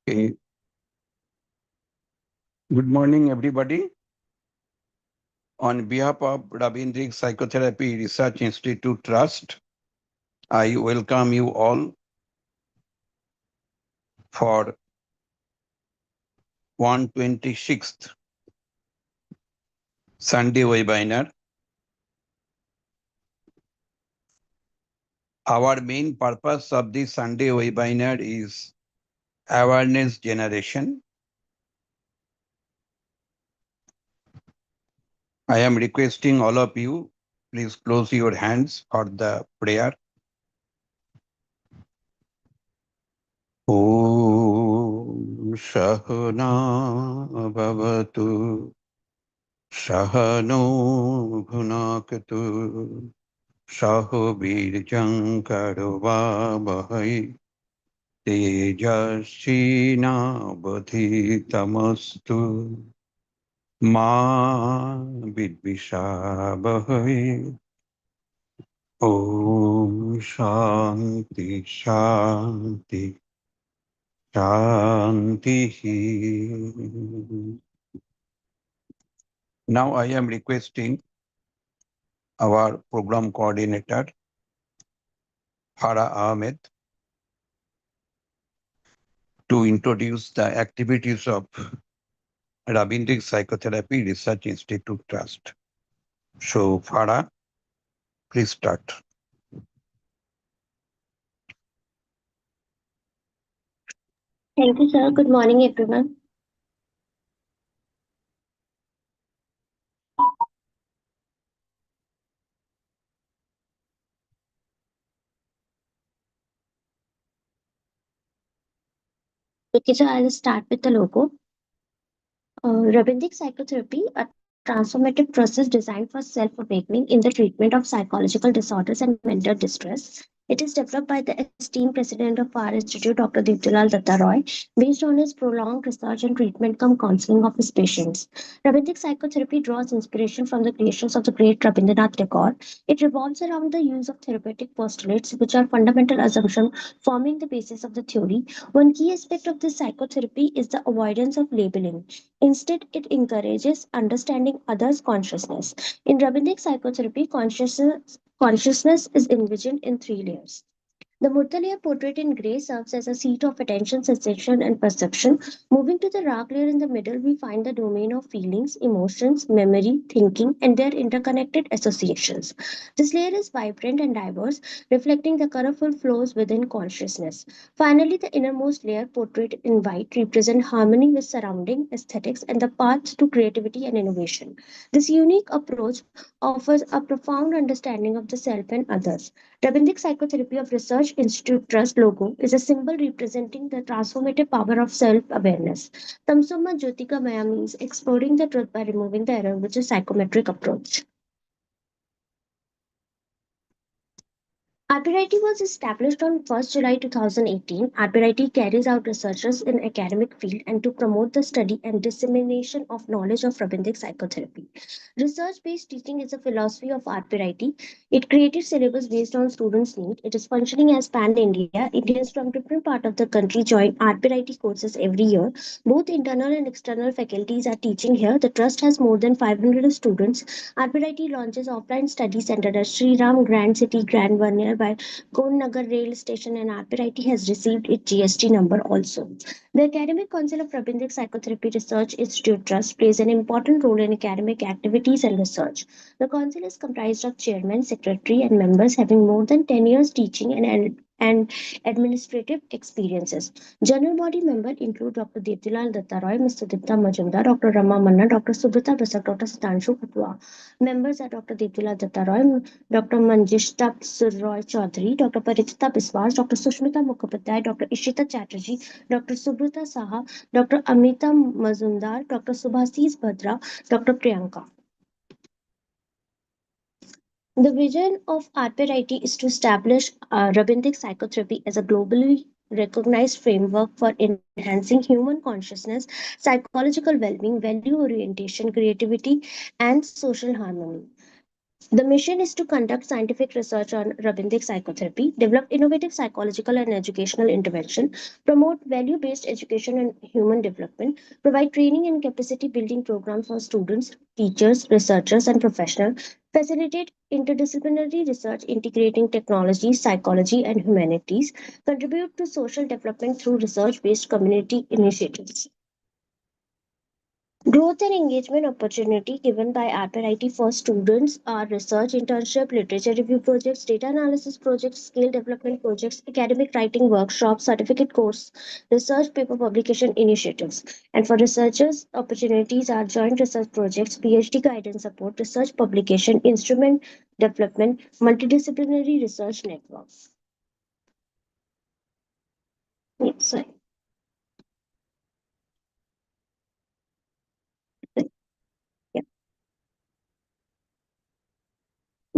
Okay. Good morning, everybody. On behalf of Ravindric Psychotherapy Research Institute Trust, I welcome you all for 126th Sunday webinar. Our main purpose of this Sunday webinar is awareness generation. I am requesting all of you, please close your hands for the prayer. Om Sahana Bhavatu Sahano Bhunakatu Saho Birjang Karvavahai Tejasvina Bodhitamastu Ma Vidvishabhai. Om Shanti Shanti Shanti. Now I am requesting our program coordinator, Farah Ahmed, to introduce the activities of Ravindric Psychotherapy Research Institute Trust. So, Farah, please start. Thank you, sir. Good morning, everyone. Okay, so I'll start with the logo. Rabindic psychotherapy, a transformative process designed for self-awakening in the treatment of psychological disorders and mental distress. It is developed by the esteemed president of our institute, Dr. Deeptilal Datta Roy, based on his prolonged research and treatment cum counseling of his patients. Rabindic psychotherapy draws inspiration from the creations of the great Rabindranath Tagore. It revolves around the use of therapeutic postulates, which are fundamental assumptions forming the basis of the theory. One key aspect of this psychotherapy is the avoidance of labeling. Instead, it encourages understanding others' consciousness. In Rabindranath psychotherapy, consciousness is envisioned in three layers. The Murta layer, portrayed in gray, serves as a seat of attention, sensation, and perception. Moving to the Rag layer in the middle, we find the domain of feelings, emotions, memory, thinking, and their interconnected associations. This layer is vibrant and diverse, reflecting the colorful flows within consciousness. Finally, the innermost layer, portrayed in white, represents harmony with surrounding aesthetics and the path to creativity and innovation. This unique approach offers a profound understanding of the self and others. Rabindranath Psychotherapy of Research Institute Trust logo is a symbol representing the transformative power of self-awareness. Tamsoma Jyotika Maya means exploring the truth by removing the error, which is psychometric approach. RPIT was established on 1st July 2018. RPIT carries out researches in academic field and to promote the study and dissemination of knowledge of Rabindranath psychotherapy. Research-based teaching is a philosophy of RPIT. It created syllabus based on students' need. It is functioning as Pan-India. Indians from different parts of the country join RPIT courses every year. Both internal and external faculties are teaching here. The trust has more than 500 students. RPIT launches offline study center at Sri Ram Grand City Grand One nearby Kon Nagar rail station, and RPIT has received its GST number also. The Academic Council of Rabindranath Psychotherapy Research Institute Trust plays an important role in academic activities and research. The council is comprised of chairman, secretary, and members having more than 10 years teaching and administrative experiences. General body members include Dr. Deeptilal Datta Roy, Mr. Dipta Majumdar, Dr. Rama Manna, Dr. Subrata Basak, Dr. Sitanshu Katwa. Members are Dr. Deeptilal Datta Roy, Dr. Manjishta Surroy Chaudhary, Dr. Paritita Biswas, Dr. Sushmita Mukhopadhyay, Dr. Ishita Chatterjee, Dr. Subrata Saha, Dr. Amita Mazumdar, Dr. Subhasis Bhadra, Dr. Priyanka. The vision of RPRIT is to establish Rabindranath psychotherapy as a globally recognized framework for enhancing human consciousness, psychological well being, value orientation, creativity, and social harmony. The mission is to conduct scientific research on Rabindic psychotherapy, develop innovative psychological and educational intervention, promote value based education and human development, provide training and capacity building programs for students, teachers, researchers, and professionals, facilitate interdisciplinary research integrating technology, psychology, and humanities, contribute to social development through research based community initiatives. Growth and engagement opportunity given by RPIT for students are research internship, literature review projects, data analysis projects, skill development projects, academic writing workshops, certificate course, research paper publication initiatives. And for researchers, opportunities are joint research projects, PhD guidance support, research publication, instrument development, multidisciplinary research networks. Yes, sorry. Yeah.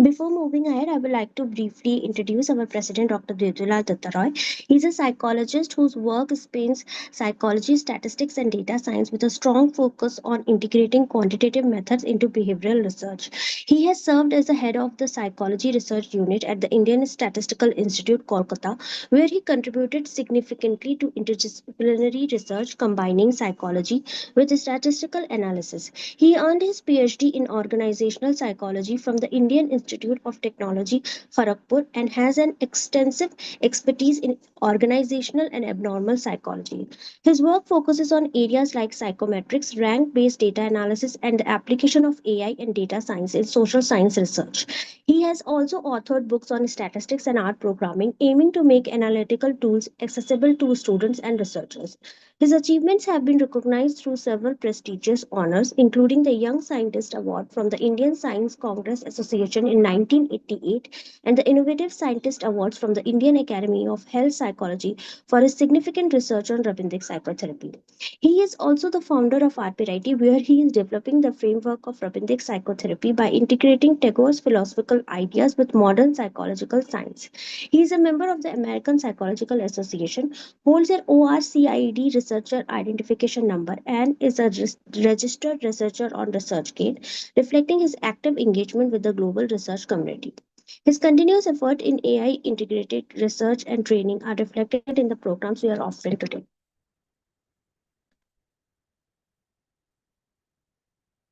Before moving ahead, I would like to briefly introduce our president, Dr. Devdula Dattaroy. He's a psychologist whose work spans psychology, statistics, and data science with a strong focus on integrating quantitative methods into behavioral research. He has served as the head of the Psychology Research Unit at the Indian Statistical Institute, Kolkata, where he contributed significantly to interdisciplinary research combining psychology with statistical analysis. He earned his PhD in organizational psychology from the Indian Institute of Technology, Kharagpur, and has an extensive expertise in organizational and abnormal psychology. His work focuses on areas like psychometrics, rank based data analysis, and the application of AI and data science in social science research. He has also authored books on statistics and art programming, aiming to make analytical tools accessible to students and researchers. His achievements have been recognized through several prestigious honors, including the Young Scientist Award from the Indian Science Congress Association in 1988 and the Innovative Scientist Awards from the Indian Academy of Health Psychology for his significant research on Rabindic psychotherapy. He is also the founder of RPIT, where he is developing the framework of Rabindic psychotherapy by integrating Tagore's philosophical ideas with modern psychological science. He is a member of the American Psychological Association, holds an ORCID researcher identification number, and is a registered researcher on ResearchGate, reflecting his active engagement with the global research community. His continuous effort in AI integrated research and training are reflected in the programs we are offering today.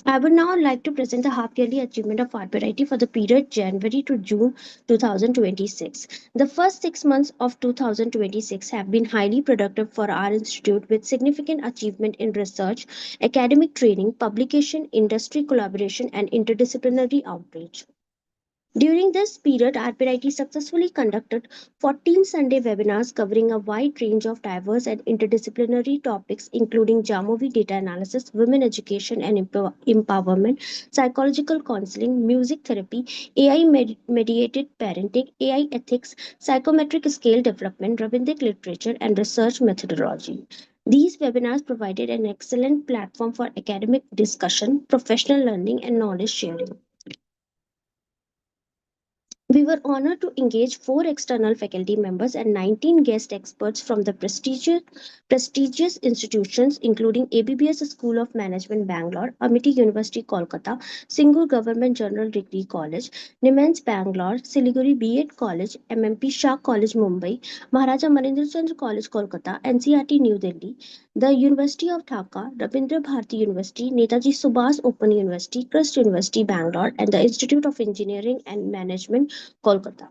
I would now like to present the half yearly achievement of RPIT for the period January to June 2026. The first 6 months of 2026 have been highly productive for our institute with significant achievement in research, academic training, publication, industry collaboration, and interdisciplinary outreach. During this period, RPIT successfully conducted 14 Sunday webinars covering a wide range of diverse and interdisciplinary topics, including Jamovi data analysis, women education and empowerment, psychological counseling, music therapy, AI mediated parenting, AI ethics, psychometric scale development, Rabindic literature, and research methodology. These webinars provided an excellent platform for academic discussion, professional learning, and knowledge sharing. We were honored to engage 4 external faculty members and 19 guest experts from the prestigious institutions including ABBS School of Management Bangalore, Amity University Kolkata, Singur Government General Degree College, Nimans Bangalore, Siliguri B.Ed College, MMP Shah College Mumbai, Maharaja Manindra Chandra College Kolkata, NCRT New Delhi, the University of Dhaka, Rabindra Bharati University, Netaji Subhas Open University, Christ University Bangalore, and the Institute of Engineering and Management Kolkata.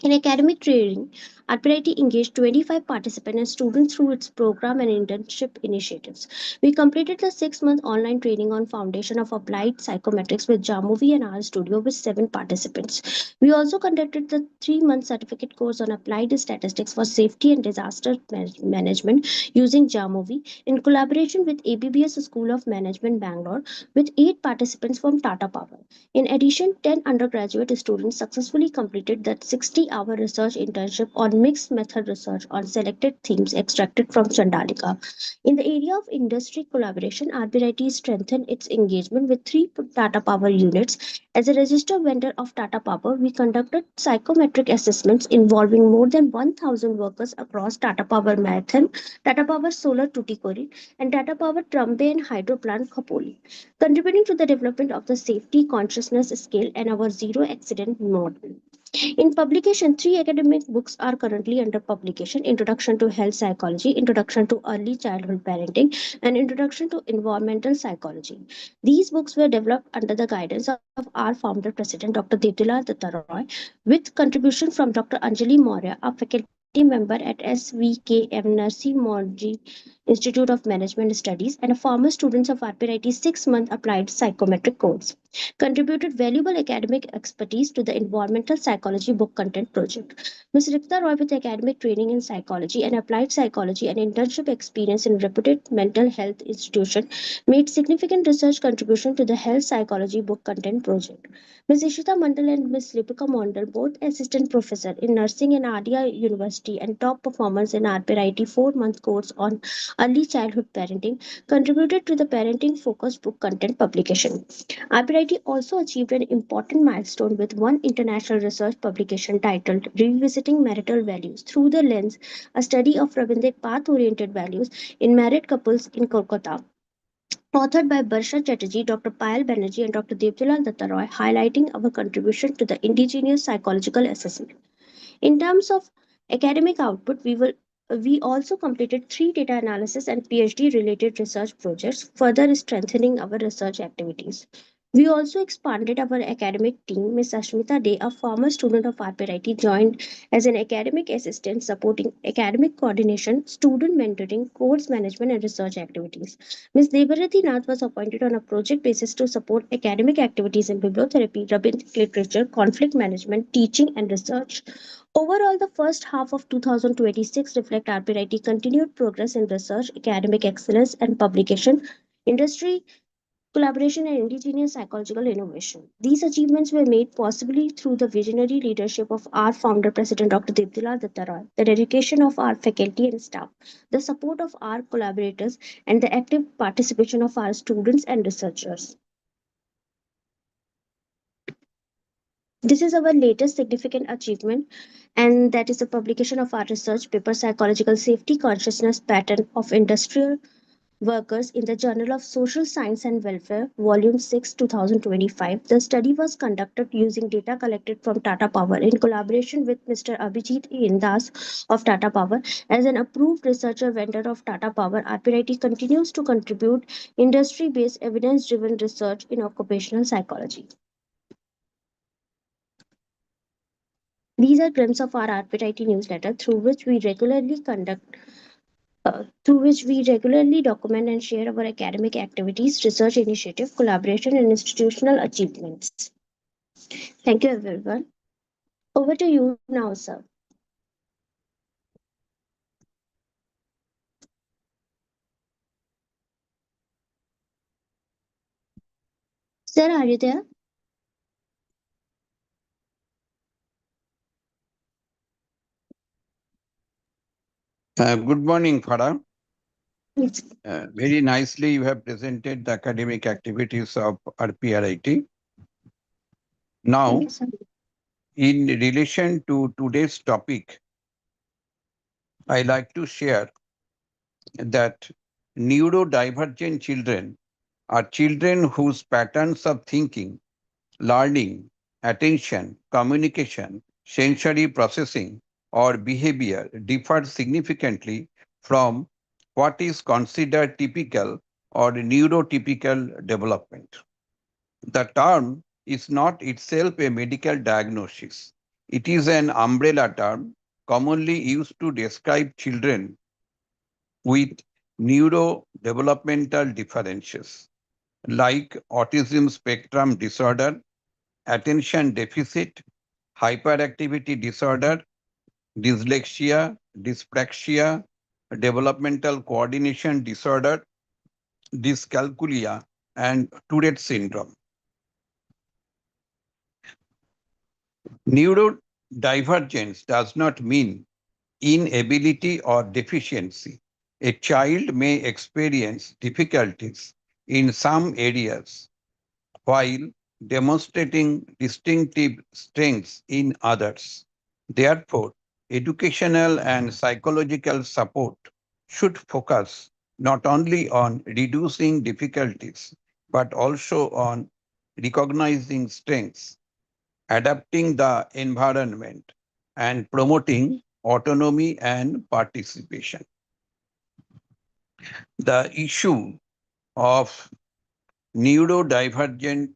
In academic training, RPIT engaged 25 participants and students through its program and internship initiatives. We completed the 6-month online training on Foundation of Applied Psychometrics with Jamovi and R Studio with 7 participants. We also conducted the 3-month certificate course on Applied Statistics for Safety and Disaster Management using Jamovi in collaboration with ABBS School of Management Bangalore with 8 participants from Tata Power. In addition, 10 undergraduate students successfully completed the 60 3-hour research internship on mixed method research on selected themes extracted from Chandalika. In the area of industry collaboration, RBIT strengthened its engagement with three Tata Power units. As a registered vendor of Tata Power, we conducted psychometric assessments involving more than 1,000 workers across Tata Power Marathon, Tata Power Solar Tuticorin, and Tata Power Trambe and Hydro Plant Khopoli, contributing to the development of the safety consciousness scale and our zero accident model. In publication, three academic books are currently under publication: Introduction to Health Psychology, Introduction to Early Childhood Parenting, and Introduction to Environmental Psychology. These books were developed under the guidance of our founder president, Dr. Devdilal Dattaroy, with contribution from Dr. Anjali Maurya, a faculty member at SVKM Narsi Morji Institute of Management Studies, and a former student of RPIT's 6-month applied psychometric course, contributed valuable academic expertise to the environmental psychology book content project. Ms. Rikta Roy, with academic training in psychology and applied psychology and internship experience in reputed mental health institution, made significant research contribution to the health psychology book content project. Ms. Ishita Mandal and Ms. Lipika Mondal, both assistant professor in nursing in Adia University and top performers in RPIT 4-month course on early childhood parenting, contributed to the parenting focused book content publication. RPIT also achieved an important milestone with one international research publication titled Revisiting Marital Values Through the Lens, a study of Rabindranath path oriented values in married couples in Kolkata, authored by Barsha Chatterjee, Dr. Payal Banerjee, and Dr. Devdilal Dattaroy, highlighting our contribution to the indigenous psychological assessment. In terms of academic output, we also completed 3 data analysis and PhD related research projects, further strengthening our research activities. We also expanded our academic team. Ms. Ashmita Day, a former student of RPIT, joined as an academic assistant supporting academic coordination, student mentoring, course management, and research activities. Ms. Debarati Nath was appointed on a project basis to support academic activities in bibliotherapy, rabbinic literature, conflict management, teaching, and research. Overall, the first half of 2026 reflect RPIT continued progress in research, academic excellence, and publication, industry collaboration, and indigenous psychological innovation. These achievements were made possibly through the visionary leadership of our founder, President Dr. Devdilal Dattaroy, the dedication of our faculty and staff, the support of our collaborators, and the active participation of our students and researchers. This is our latest significant achievement, and that is the publication of our research paper, Psychological Safety Consciousness Pattern of Industrial Workers, in the Journal of Social Science and Welfare, Volume 6, 2025. The study was conducted using data collected from Tata Power in collaboration with Mr. Abhijit Indas of Tata Power. As an approved researcher vendor of Tata Power, RPIT continues to contribute industry based evidence driven research in occupational psychology. These are glimpses of our RPIT newsletter through which we regularly document and share our academic activities, research initiative, collaboration, and institutional achievements. Thank you, everyone. Over to you now, sir. Sir, are you there? Good morning, Farah. Yes. Very nicely, you have presented the academic activities of RPRIT. Thank Now, you, sir. in relation to today's topic, I like to share that neurodivergent children are children whose patterns of thinking, learning, attention, communication, sensory processing, or behavior differ significantly from what is considered typical or neurotypical development. The term is not itself a medical diagnosis. It is an umbrella term commonly used to describe children with neurodevelopmental differences like autism spectrum disorder, attention deficit, hyperactivity disorder, dyslexia, dyspraxia, developmental coordination disorder, dyscalculia, and Tourette syndrome. Divergence does not mean inability or deficiency. A child may experience difficulties in some areas while demonstrating distinctive strengths in others. Therefore, educational and psychological support should focus not only on reducing difficulties, but also on recognizing strengths, adapting the environment, and promoting autonomy and participation. The issue of neurodivergent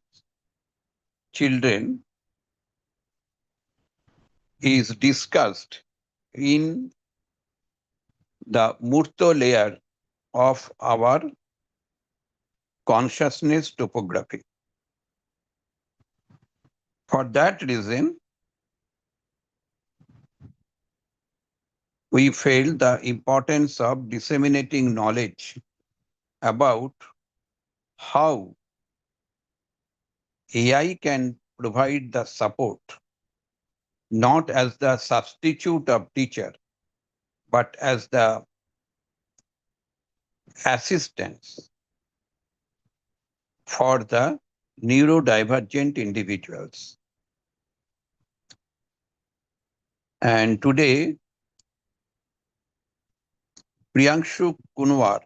children is discussed in the Murto layer of our consciousness topography. For that reason, we felt the importance of disseminating knowledge about how AI can provide the support, not as the substitute of teacher, but as the assistance for the neurodivergent individuals. And today, Priyanshu Kunwar,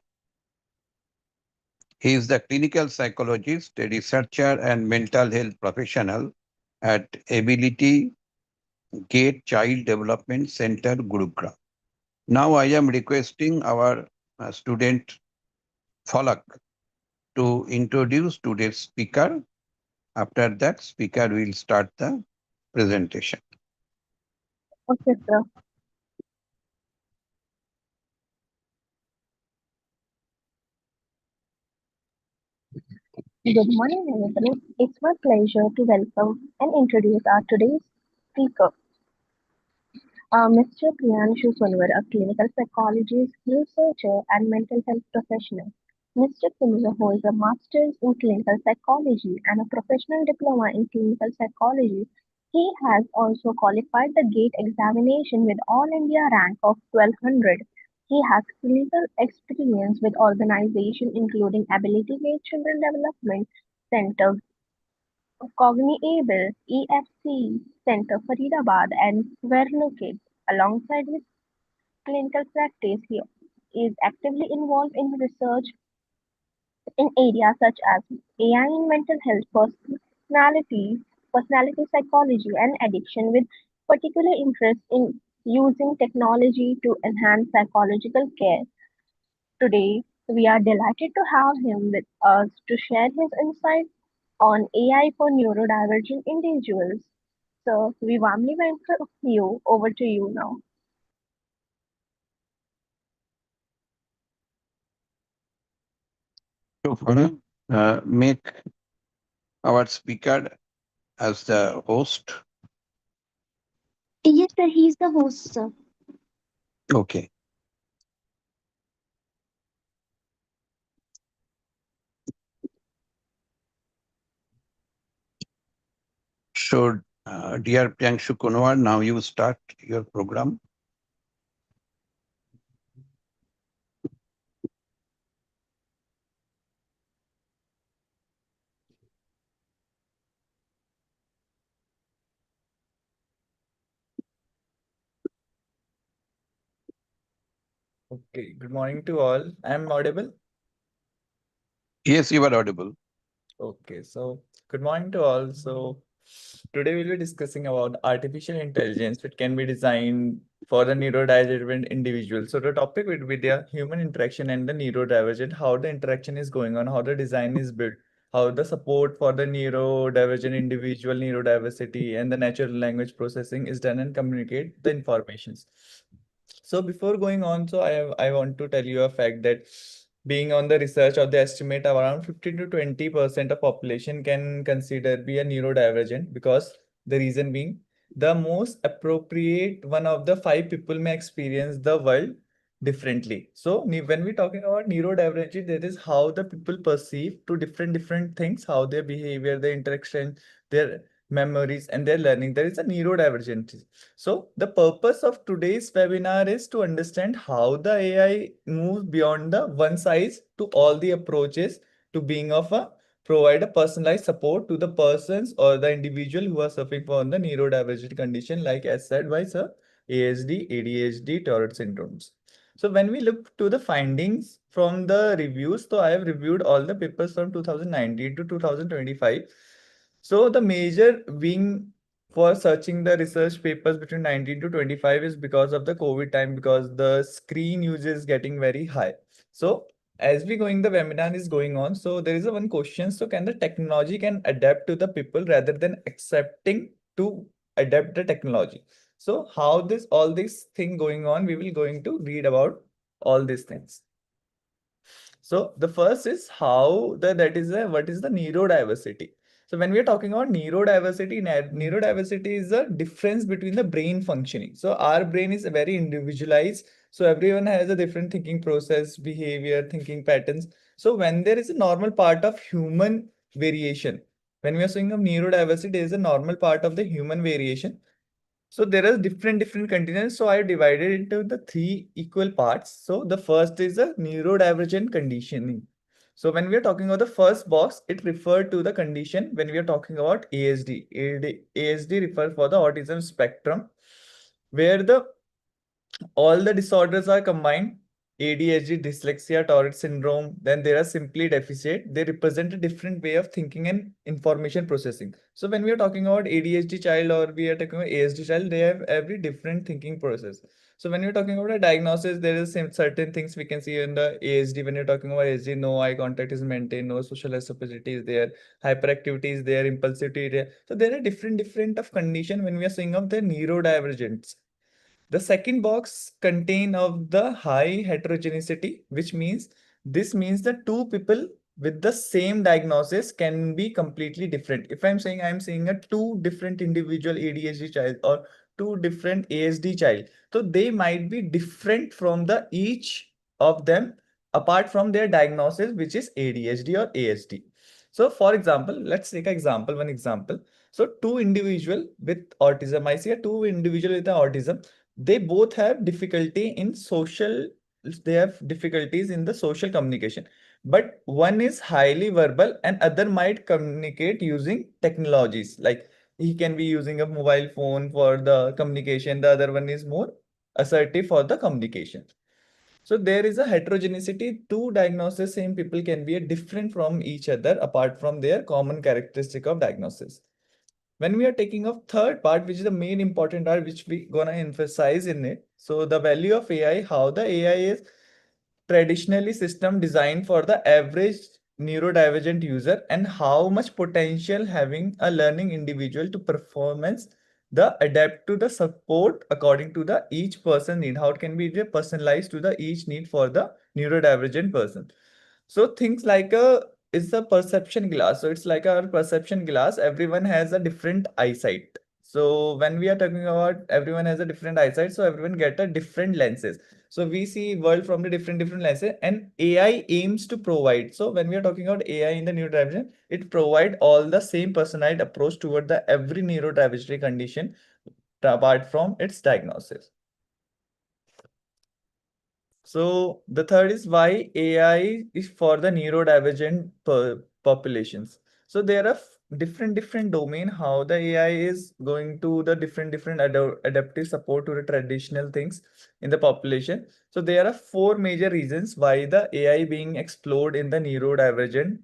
he is the clinical psychologist, a researcher, and mental health professional at Ability Gate Child Development Center, Gurugram. Now I am requesting our student Falak to introduce today's speaker. After that, speaker will start the presentation. Okay, sir. Good morning, everybody. It's my pleasure to welcome and introduce our today's speaker, Mr. Priyanshu Kunwar, a clinical psychologist, researcher, and mental health professional. Mr. Kunwar holds a master's in clinical psychology and a professional diploma in clinical psychology. He has also qualified the GATE examination with All India rank of 1200. He has clinical experience with organizations including Ability Gate Children Development Center, Cognable, EFC Center Faridabad and Vernucid. Alongside his clinical practice, he is actively involved in research in areas such as AI in mental health, personality, personality psychology, and addiction, with particular interest in using technology to enhance psychological care. Today, we are delighted to have him with us to share his insights on AI for neurodivergent individuals. So, we warmly welcome you. Over to you now. So, Farah, make our speaker as the host. Yes, sir, he's the host, sir. Okay. So, dear Priyanshu Kunwar, now you start your program. Okay, good morning to all. I'm audible. Yes, you are audible. Okay, so good morning to all. So today we'll be discussing about artificial intelligence, which can be designed for the neurodivergent individual. So the topic would be the human interaction and the neurodivergent, how the interaction is going on, how the design is built, how the support for the neurodivergent individual, neurodiversity, and the natural language processing is done and communicate the informations. So before going on, I want to tell you a fact that being on the research of the estimate around 15 to 20% of population can consider be a neurodivergent, because the reason being the most appropriate one of the five people may experience the world differently. So when we're talking about neurodivergent, that is how the people perceive to different things, how their behavior, their interaction, their memories, and their learning. There is a neurodivergence. So the purpose of today's webinar is to understand how the AI moves beyond the one size to all the approaches to being of a provide a personalized support to the persons or the individual who are suffering from the neurodivergent condition, like as said by sir, ASD, ADHD, Tourette syndromes. So when we look to the findings from the reviews, so I have reviewed all the papers from 2019 to 2025. So the major wing for searching the research papers between 19 to 25 is because of the COVID time, because the screen use is getting very high. So as we going, the webinar is going on. So there is a one question. So can the technology can adapt to the people rather than accepting to adapt the technology? So how this all this thing going on, we will going to read about all these things. So the first is how that is a what is the neurodiversity. So when we are talking about neurodiversity, neurodiversity is a difference between the brain functioning. So our brain is very individualized. So everyone has a different thinking process, behavior, thinking patterns. So when there is a normal part of human variation, when we are saying of neurodiversity, there is a normal part of the human variation. So there are different conditions. So I divided into the three equal parts. So the first is a neurodivergent conditioning. So when we are talking about the first box, it referred to the condition when we are talking about ASD. ASD refers for the autism spectrum, where the all the disorders are combined. ADHD, dyslexia, Tourette syndrome, then there are simply deficit. They represent a different way of thinking and information processing. So when we are talking about ADHD child or we are talking about ASD child, they have every different thinking process. So when we're talking about a diagnosis, there is certain things we can see in the ASD. When you're talking about ASD, no eye contact is maintained, no social acceptability is there, hyperactivity is there, impulsivity is there. So there are different of condition when we are saying of the neurodivergence. The second box contain of the high heterogeneity, which means this means that two people with the same diagnosis can be completely different. If I'm saying I'm seeing a two different individual ADHD child or two different ASD child, so they might be different from the each of them apart from their diagnosis, which is ADHD or ASD. So for example, let's take one example. So two individual with autism, I see a two individual with the autism, they both have difficulty in social, they have difficulties in the social communication, but one is highly verbal and other might communicate using technologies, like he can be using a mobile phone for the communication, the other one is more assertive for the communication. So there is a heterogeneity. Two diagnoses, same people can be a different from each other apart from their common characteristic of diagnosis. When we are taking of third part, which is the main important part, which we gonna emphasize in it. So the value of AI, how the AI is traditionally system designed for the average neurodivergent user and how much potential having a learning individual to performance the adapt to the support according to the each person need, how it can be personalized to the each need for the neurodivergent person. So things like a is a perception glass. So it's like our perception glass. Everyone has a different eyesight. So when we are talking about everyone has a different eyesight, so everyone get a different lenses. So we see world from the different lenses, and AI aims to provide. So when we are talking about AI in the neurodivergent, it provide all the same personalized approach toward the every neurodivergent condition apart from its diagnosis. So the third is why AI is for the neurodivergent populations. So there are different domain how the AI is going to the different adaptive support to the traditional things in the population. So there are four major reasons why the AI being explored in the neurodivergent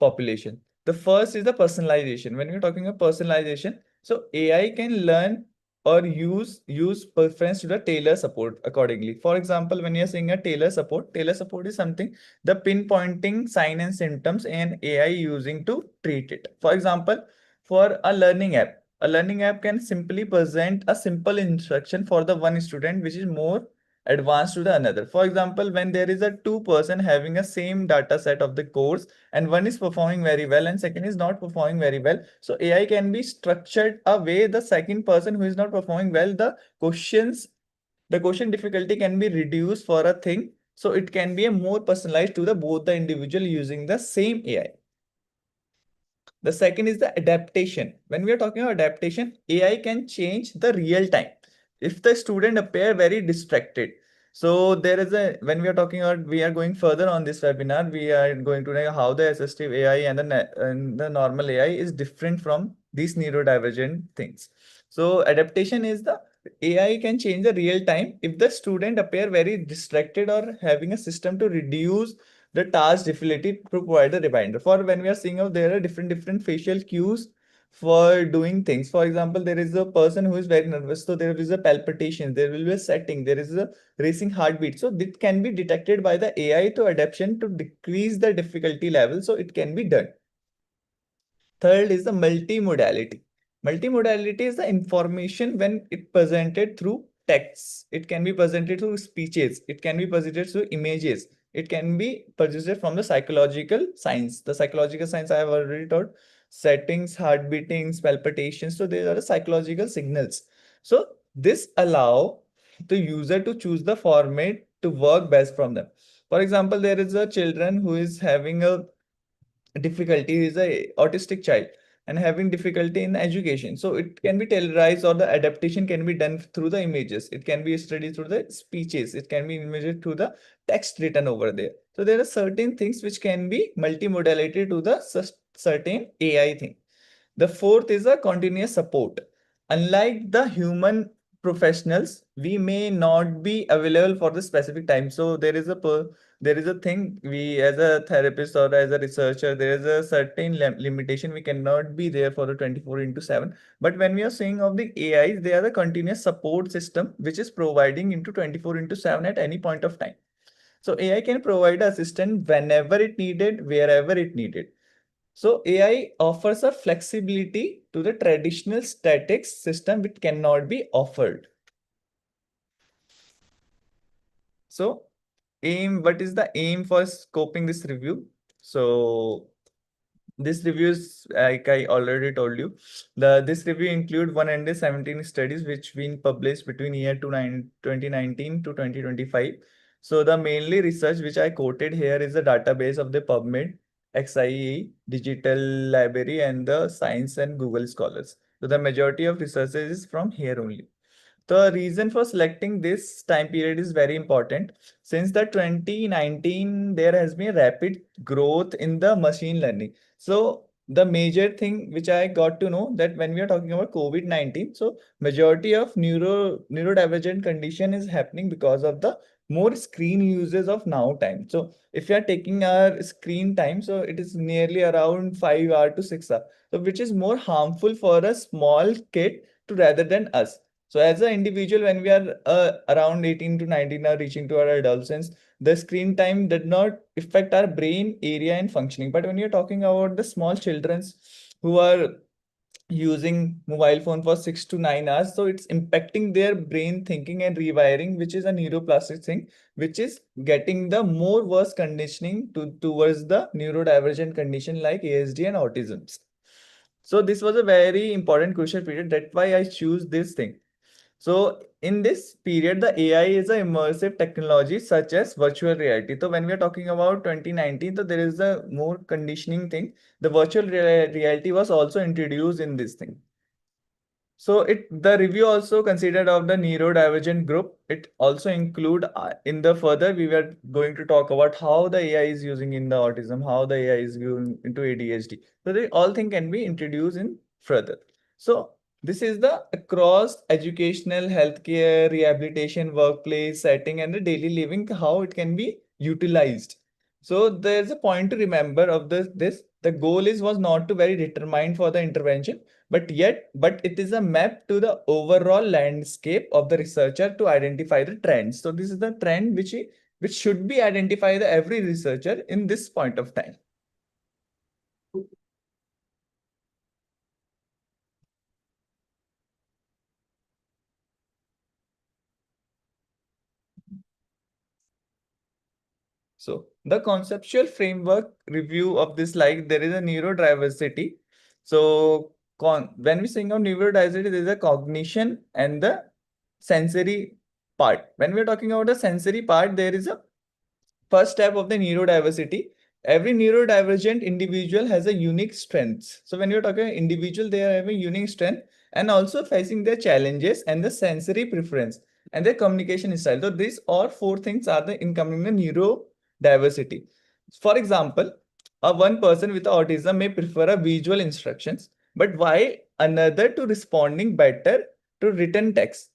population. The first is the personalization. When we're talking about personalization, so AI can learn or use preference to the tailor support accordingly. For example, when you're saying a tailor support is something the pinpointing sign and symptoms and AI using to treat it. For example, for a learning app can simply present a simple instruction for the one student which is more advanced to the another. For example, when there is a two person having a same data set of the course and one is performing very well and second is not performing very well, so AI can be structured a way the second person who is not performing well, the question difficulty can be reduced for a thing, so it can be a more personalized to the both the individual using the same AI. The second is the adaptation. When we are talking about adaptation, AI can change the real time. If the student appear very distracted, so there is a, when we are talking about, we are going further on this webinar, we are going to know how the assistive AI and the normal AI is different from these neurodivergent things. So adaptation is the AI can change the real time if the student appear very distracted or having a system to reduce the task difficulty to provide a reminder. For when we are seeing how there are different facial cues for doing things. For example, there is a person who is very nervous, so there is a palpitation, there will be a setting, there is a racing heartbeat. So it can be detected by the AI to adaptation to decrease the difficulty level, so it can be done. Third is the multimodality. Multimodality is the information when it presented through texts. It can be presented through speeches. It can be presented through images. It can be presented from the psychological science. The psychological science I have already taught. Settings, heart beatings, palpitations. So these are the psychological signals. So this allow the user to choose the format to work best from them. For example, there is a children who is having a difficulty, is a autistic child and having difficulty in education, so it can be televised, or the adaptation can be done through the images, it can be studied through the speeches, it can be imaged through the text written over there. So there are certain things which can be multimodality to the certain AI thing. The fourth is a continuous support. Unlike the human professionals, we may not be available for the specific time. So there is a thing, we as a therapist or as a researcher, there is a certain limitation. We cannot be there for the 24 into 7. But when we are saying of the AIs, they are the continuous support system which is providing into 24 into 7 at any point of time. So AI can provide assistance whenever it needed, wherever it needed. So AI offers a flexibility to the traditional static system which cannot be offered. So what is the aim for scoping this review? So this review is, like I already told you, this review include 117 studies which been published between year 2019 to 2025. So the mainly research which I quoted here is the database of the PubMed, XIE, Digital Library, and the Science and Google Scholars. So the majority of researches is from here only. The reason for selecting this time period is very important. Since the 2019, there has been rapid growth in the machine learning. So the major thing which I got to know that when we are talking about COVID-19, so majority of neurodivergent condition is happening because of the more screen uses of now time. So if you are taking our screen time, so it is nearly around 5 hours to 6 hours. So which is more harmful for a small kid to rather than us. So as an individual, when we are around 18 to 19 are reaching to our adolescence, the screen time did not affect our brain area and functioning. But when you're talking about the small childrens who are using mobile phone for 6 to 9 hours, so it's impacting their brain thinking and rewiring, which is a neuroplastic thing, which is getting the more worse conditioning towards the neurodivergent condition like ASD and autism. So this was a very important crucial period. That's why I choose this thing. So in this period, the AI is an immersive technology such as virtual reality. So when we are talking about 2019, so there is a more conditioning thing. The virtual reality was also introduced in this thing. So the review also considered of the neurodivergent group. It also include in the further we were going to talk about how the AI is using in the autism, how the AI is going into ADHD. So they all thing can be introduced in further. So this is the across educational, healthcare, rehabilitation, workplace setting, and the daily living, how it can be utilized. So there's a point to remember of this. The goal was not to very determined for the intervention, but it is a map to the overall landscape of the researcher to identify the trends. So this is the trend which should be identified by every researcher in this point of time. So the conceptual framework review of this, like there is a neurodiversity. So when we think of neurodiversity, there is a cognition and the sensory part. When we're talking about the sensory part, there is a first step of the neurodiversity every neurodivergent individual has a unique strengths. So when you're talking individual, they are having unique strength and also facing their challenges and the sensory preference and their communication style. So these all four things are the incoming the neurodiversity. For example, a one person with autism may prefer a visual instructions, but while another to responding better to written text.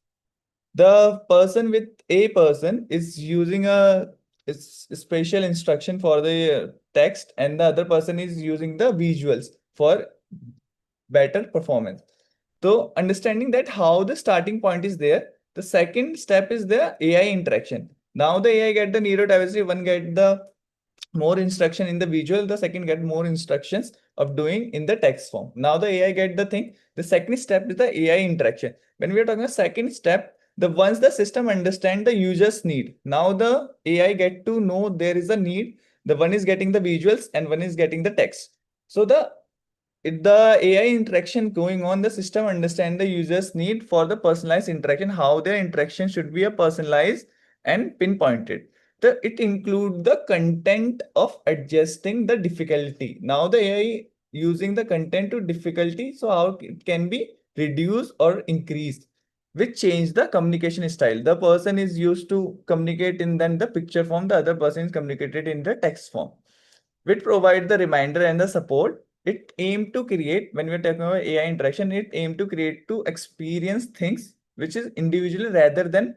The person with a person is using a special instruction for the text, and the other person is using the visuals for better performance. So understanding that how the starting point is there, the second step is the AI interaction. Now the AI get the neurodiversity, one get the more instruction in the visual, the second get more instructions of doing in the text form. Now the AI get the thing. The second step is the AI interaction. When we are talking about second step, the once the system understand the user's need, now the AI get to know there is a need. The one is getting the visuals and one is getting the text. So the AI interaction going on, the system understand the user's need for the personalized interaction, how their interaction should be a personalized and pinpointed. It include the content of adjusting the difficulty. Now the AI using the content to difficulty, so how it can be reduced or increased, which change the communication style. The person is used to communicate in then the picture form, the other person is communicated in the text form, which provide the reminder and the support. It aim to create, when we're talking about AI interaction, it aim to create to experience things which is individually rather than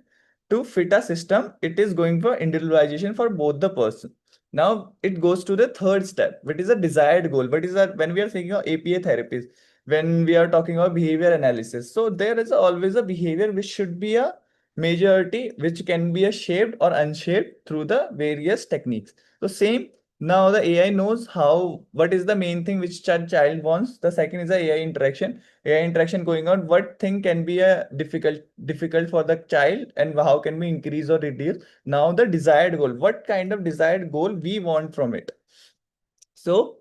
to fit a system. It is going for individualization for both the person. Now it goes to the third step, which is a desired goal. What is that? When we are thinking of APA therapies, when we are talking about behavior analysis, so there is always a behavior which should be a majority, which can be a shaped or unshaped through the various techniques. So same, now the AI knows how, what is the main thing which child wants. The second is the AI interaction. AI interaction going on. What thing can be a difficult for the child, and how can we increase or reduce? Now the desired goal. What kind of desired goal we want from it? So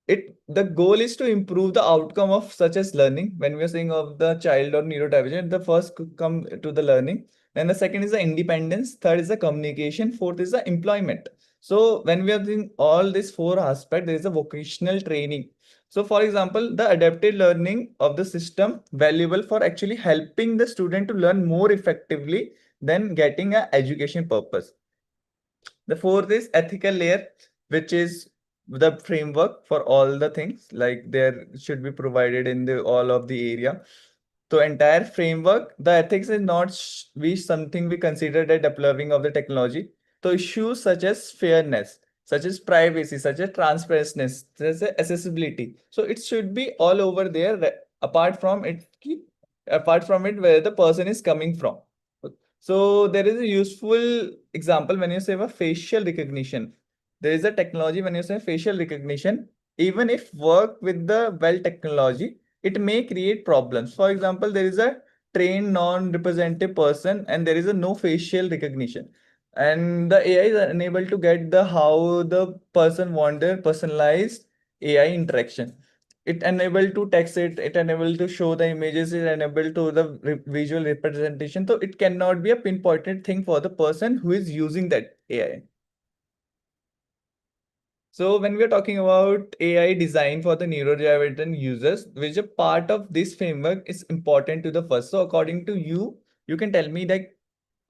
the goal is to improve the outcome of such as learning. When we are saying of the child or neurodivergent, the first could come to the learning, then the second is the independence, third is the communication, fourth is the employment. So when we are doing all these four aspects, there is a vocational training. So for example, the adaptive learning of the system valuable for actually helping the student to learn more effectively than getting a education purpose. The fourth is ethical layer, which is the framework for all the things, like there should be provided in the all of the area. So entire framework, the ethics is not we something we consider the developing of the technology. So issues such as fairness, such as privacy, such as transparency, such as accessibility. So it should be all over there. Apart from it, apart from it, where the person is coming from. So there is a useful example when you say a facial recognition. There is a technology when you say facial recognition, even if work with the well technology, it may create problems. For example, there is a trained non-representative person and there is a no facial recognition. And the AI is unable to get the how the person want their personalized AI interaction. It enable to text it, it enable to show the images, it enable to the visual representation. So it cannot be a pinpointed thing for the person who is using that AI. So when we are talking about AI design for the neurodivergent users, which a part of this framework is important to the first. So according to you, you can tell me that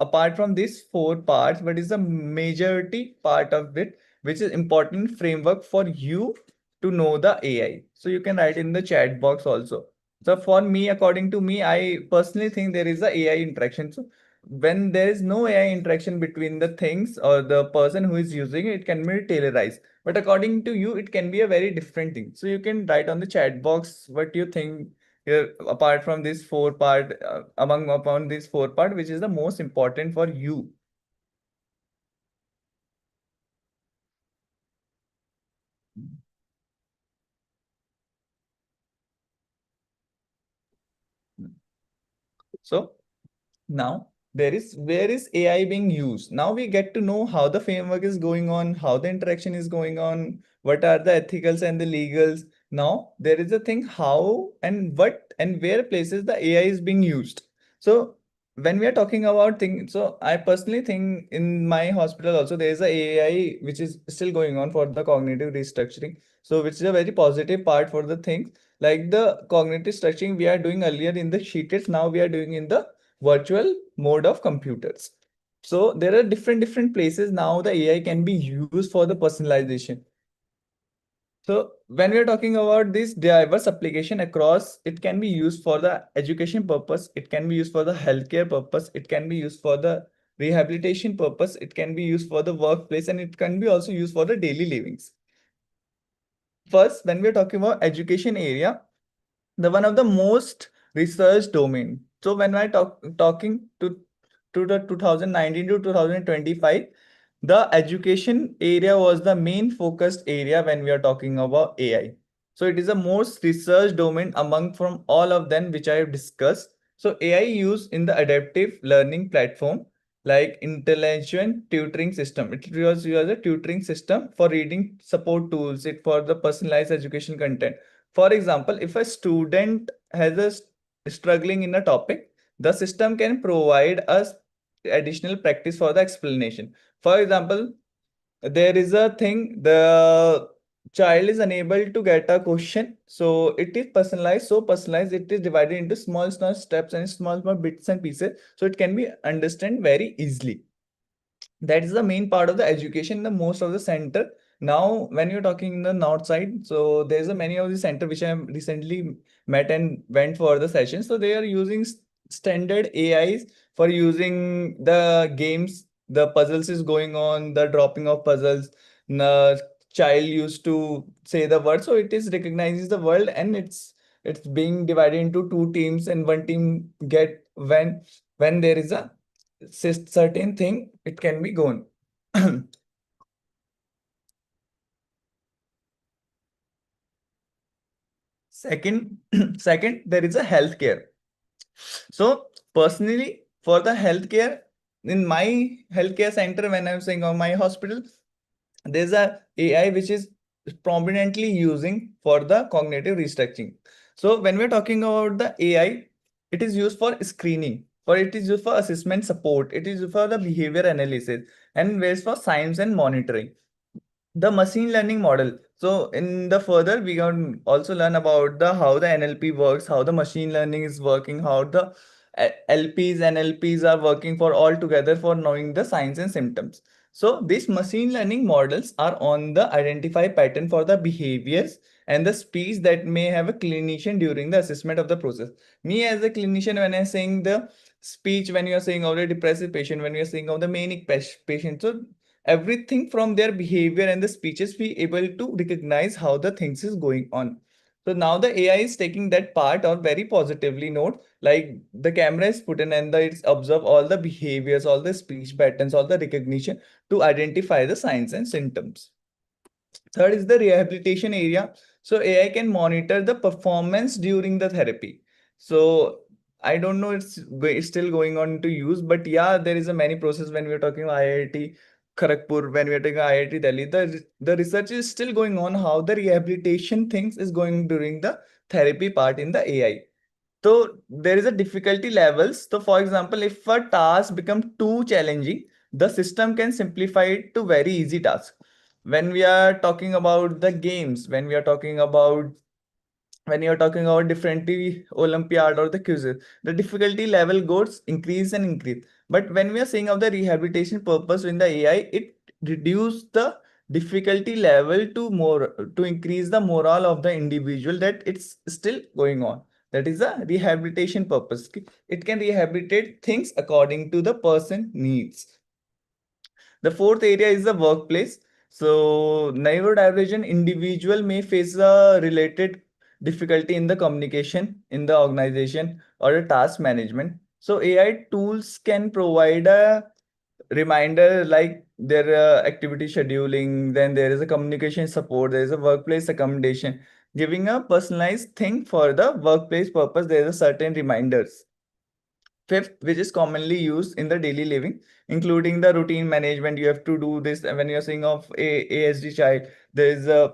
apart from these four parts, what is the majority part of it, which is important framework for you to know the AI? So you can write in the chat box also. So for me, according to me, I personally think there is a AI interaction. So when there is no AI interaction between the things or the person who is using it, it can be tailorized. But according to you, it can be a very different thing. So you can write on the chat box what you think here, apart from this four part, among upon this four part, which is the most important for you. So now there is, where is AI being used? Now we get to know how the framework is going on, how the interaction is going on, what are the ethicals and the legals. Now there is a thing how and what and where places the AI is being used. So when we are talking about things, so I personally think in my hospital also there is a AI which is still going on for the cognitive restructuring. So which is a very positive part for the things. Like the cognitive structuring we are doing earlier in the sheeteds, now we are doing in the virtual mode of computers. So there are different places now the AI can be used for the personalization. So when we are talking about this diverse application across, it can be used for the education purpose, it can be used for the healthcare purpose, it can be used for the rehabilitation purpose, it can be used for the workplace, and it can be also used for the daily livings. First, when we're talking about education area, the one of the most researched domain. So when I talking to the 2019 to 2025, the education area was the main focused area when we are talking about AI. So it is the most research domain among from all of them which I have discussed. So AI used in the adaptive learning platform like intelligent tutoring system. It was used as a tutoring system for reading support tools, it for the personalized education content. For example, if a student has struggling in a topic, the system can provide us additional practice for the explanation. For example, there is a thing, the child is unable to get a question, so it is personalized, so personalized it is divided into small steps and small bits and pieces, so it can be understand very easily. That is the main part of the education, the most of the center. Now when you're talking in the north side, so there's a many of the center which I have recently met and went for the session, so they are using standard AIs for using the games, the puzzles is going on, the dropping of puzzles, the child used to say the word, so it is recognizes the world, and it's being divided into two teams, and one team get when there is a certain thing, it can be gone. Second, second, there is a healthcare. So personally, for the healthcare, in my healthcare center, when I'm saying on my hospital, there's a AI which is prominently using for the cognitive restructuring. So when we're talking about the AI, it is used for screening, for it is used for assessment support, it is used for the behavior analysis, and ways for science and monitoring. The machine learning model. So in the further, we can also learn about the how the NLP works, how the machine learning is working, how the LPs and NLPs are working for all together for knowing the signs and symptoms. So these machine learning models are on the identify pattern for the behaviors and the speech that may have a clinician during the assessment of the process. Me as a clinician, when I'm saying the speech, when you're saying of the depressive patient, when you're saying of the manic patient, so everything from their behavior and the speeches be able to recognize how the things is going on. So now the AI is taking that part on very positively note, like the camera is put in and it's observe all the behaviors, all the speech patterns, all the recognition to identify the signs and symptoms. Third is the rehabilitation area. So AI can monitor the performance during the therapy. So I don't know, it's still going on to use, but yeah, there is a many process when we're talking IIT Kharagpur, when we're talking IIT Delhi, the research is still going on how the rehabilitation things is going during the therapy part in the AI. So there is a difficulty levels. So for example, if a task become too challenging, the system can simplify it to very easy task. When we are talking about the games, when you're talking about differently Olympiad or the quizzes, the difficulty level goes increase and increase. But when we are saying of the rehabilitation purpose in the AI, it reduce the difficulty level to more to increase the morale of the individual that it's still going on. That is a rehabilitation purpose. It can rehabilitate things according to the person needs. The fourth area is the workplace. So, neurodivergent individual may face a related difficulty in the communication in the organization or a task management. So, AI tools can provide a reminder like their activity scheduling, then there is a communication support, there is a workplace accommodation, giving a personalized thing for the workplace purpose. There is a certain reminders. Fifth, which is commonly used in the daily living, including the routine management. You have to do this when you're saying of a ASD child. There is a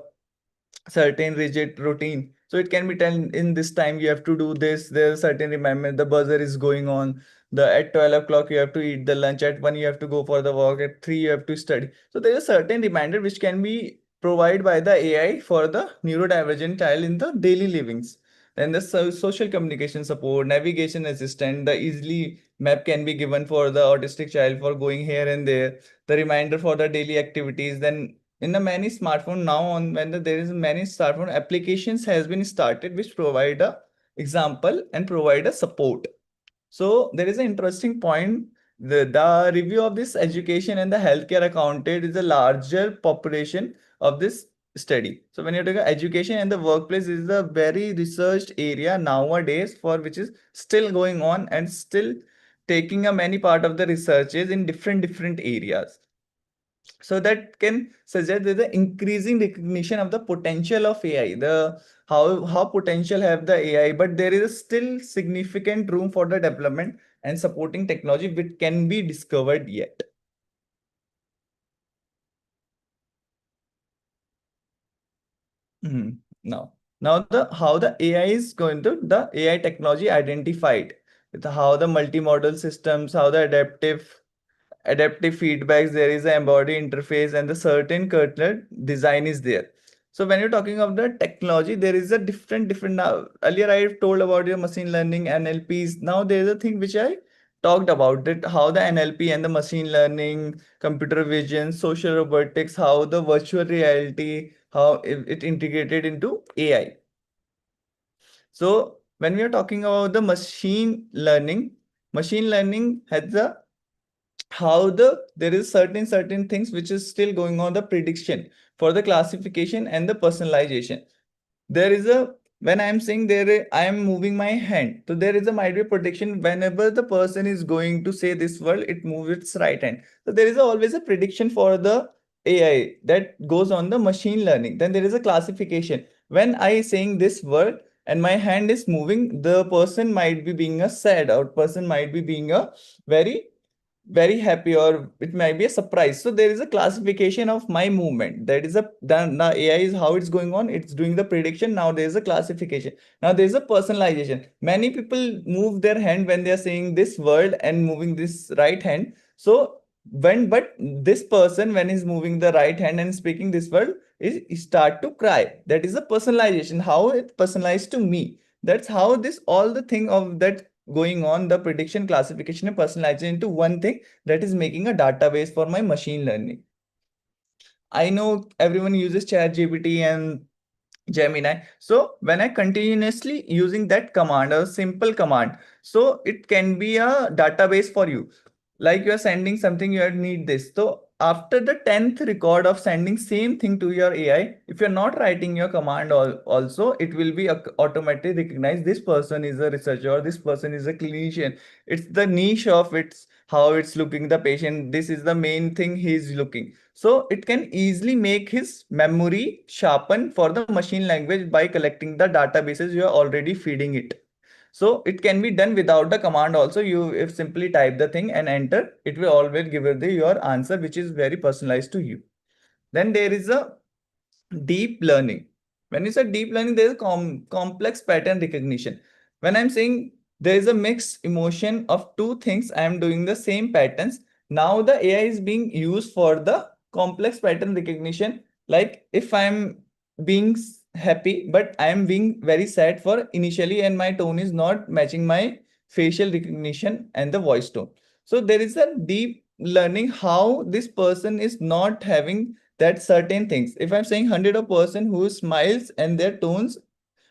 certain rigid routine. So it can be done in this time you have to do this. There's a certain remember the buzzer is going on. The at 12 o'clock you have to eat the lunch, at 1 you have to go for the walk, at 3 you have to study. So there is a certain reminder which can be provided by the AI for the neurodivergent child in the daily livings. Then the social communication support, navigation assistant, the easily map can be given for the autistic child for going here and there, the reminder for the daily activities. Then in the many smartphone now on when there is many smartphone applications has been started which provide a example and provide a support. So there is an interesting point. The review of this education and the healthcare accounted is a larger population of this study. So when you take education and the workplace is a very researched area nowadays for which is still going on and still taking a many part of the researches in different areas. So that can suggest there's an increasing recognition of the potential of AI, the how potential have the AI, but there is still significant room for the development and supporting technology which can be discovered yet. Now the how the AI is going to the AI technology identified with how the multimodal systems, how the adaptive feedbacks, there is an embodied interface and the certain kernel design is there. So when you're talking of the technology, there is a different now. Earlier I told about your machine learning, NLPs. Now there is a thing which I talked about it, how the NLP and the machine learning, computer vision, social robotics, how the virtual reality, how it integrated into AI. So when we are talking about the machine learning has the how there is certain things which is still going on, the prediction for the classification and the personalization. There is a when I am saying I am moving my hand, so there is a might be prediction whenever the person is going to say this word, it moves its right hand. So there is always a prediction for the AI that goes on the machine learning. Then there is a classification. When I saying this word and my hand is moving, the person might be being a sad, or person might be being a very happy, or it might be a surprise. So there is a classification of my movement. That is the AI is how it's going on. It's doing the prediction. Now there is a classification. Now there is a personalization. Many people move their hand when they are saying this word and moving this right hand. So but this person when he's moving the right hand and speaking this word is start to cry. That is a personalization. How it personalized to me. That's how this all the thing of that going on, the prediction, classification and personalization into one thing, that is making a database for my machine learning. I know everyone uses ChatGPT and Gemini. So when I continuously using that command, a simple command, so it can be a database for you. Like you are sending something, you need this. So after the 10th record of sending same thing to your AI, if you're not writing your command also, it will be automatically recognize this person is a researcher or this person is a clinician. It's the niche of it's how it's looking the patient. This is the main thing he's looking. So it can easily make his memory sharpen for the machine language by collecting the databases you are already feeding it. So it can be done without the command also. You if simply type the thing and enter, it will always give you your answer, which is very personalized to you. Then there is a deep learning. When you say deep learning, there is complex pattern recognition. When I'm saying there is a mixed emotion of two things, I am doing the same patterns. Now the AI is being used for the complex pattern recognition. Like if I'm being happy, but I am being very sad for initially, and my tone is not matching my facial recognition and the voice tone. So there is a deep learning how this person is not having that certain things. If I'm saying 100 a person who smiles and their tones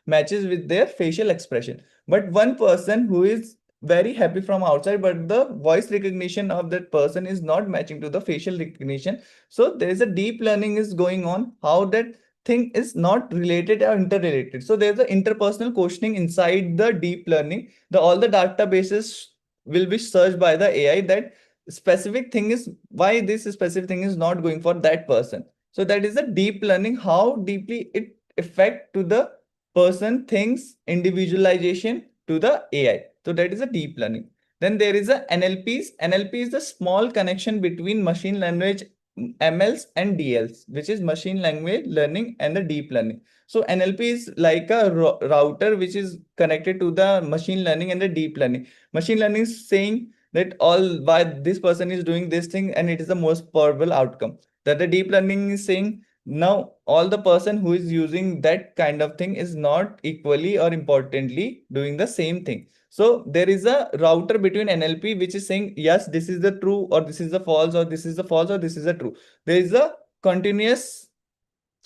matches with their facial expression, but one person who is very happy from outside, but the voice recognition of that person is not matching to the facial recognition. So there is a deep learning is going on how that thing is not related or interrelated. So there's an interpersonal questioning inside the deep learning. The all the databases will be searched by the AI that specific thing is why this specific thing is not going for that person. So that is a deep learning, how deeply it affect to the person thinks individualization to the AI. So that is a deep learning. Then there is a NLPs. NLP is the small connection between machine language MLs and DLs, which is machine language learning and the deep learning. So NLP is like a router which is connected to the machine learning and the deep learning. Machine learning is saying that all why this person is doing this thing and it is the most probable outcome. That the deep learning is saying now all the person who is using that kind of thing is not equally or importantly doing the same thing. So there is a router between NLP which is saying yes, this is the true, or this is the false, or this is the false, or this is the true. There is a continuous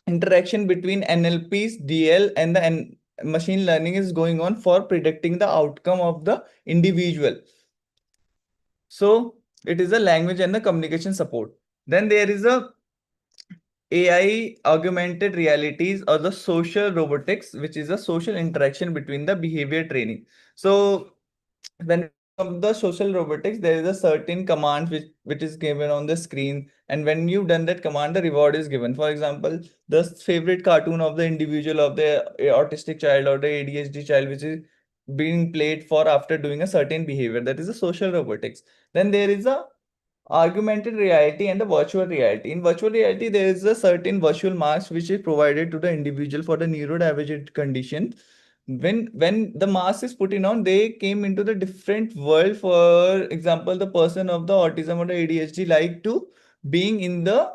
interaction between NLP's DL and the machine learning is going on for predicting the outcome of the individual. So it is a language and the communication support. Then there is a AI augmented realities or the social robotics, which is a social interaction between the behavior training. So when we think of the social robotics, there is a certain command which is given on the screen, and when you've done that command, the reward is given. For example, the favorite cartoon of the individual, of the autistic child or the ADHD child, which is being played for after doing a certain behavior, that is a social robotics. Then there is a augmented reality and the virtual reality. In virtual reality, there is a certain virtual mask which is provided to the individual for the neurodivergent condition. When the mask is put in on, they came into the different world. For example, the person of the autism or the ADHD like to being in the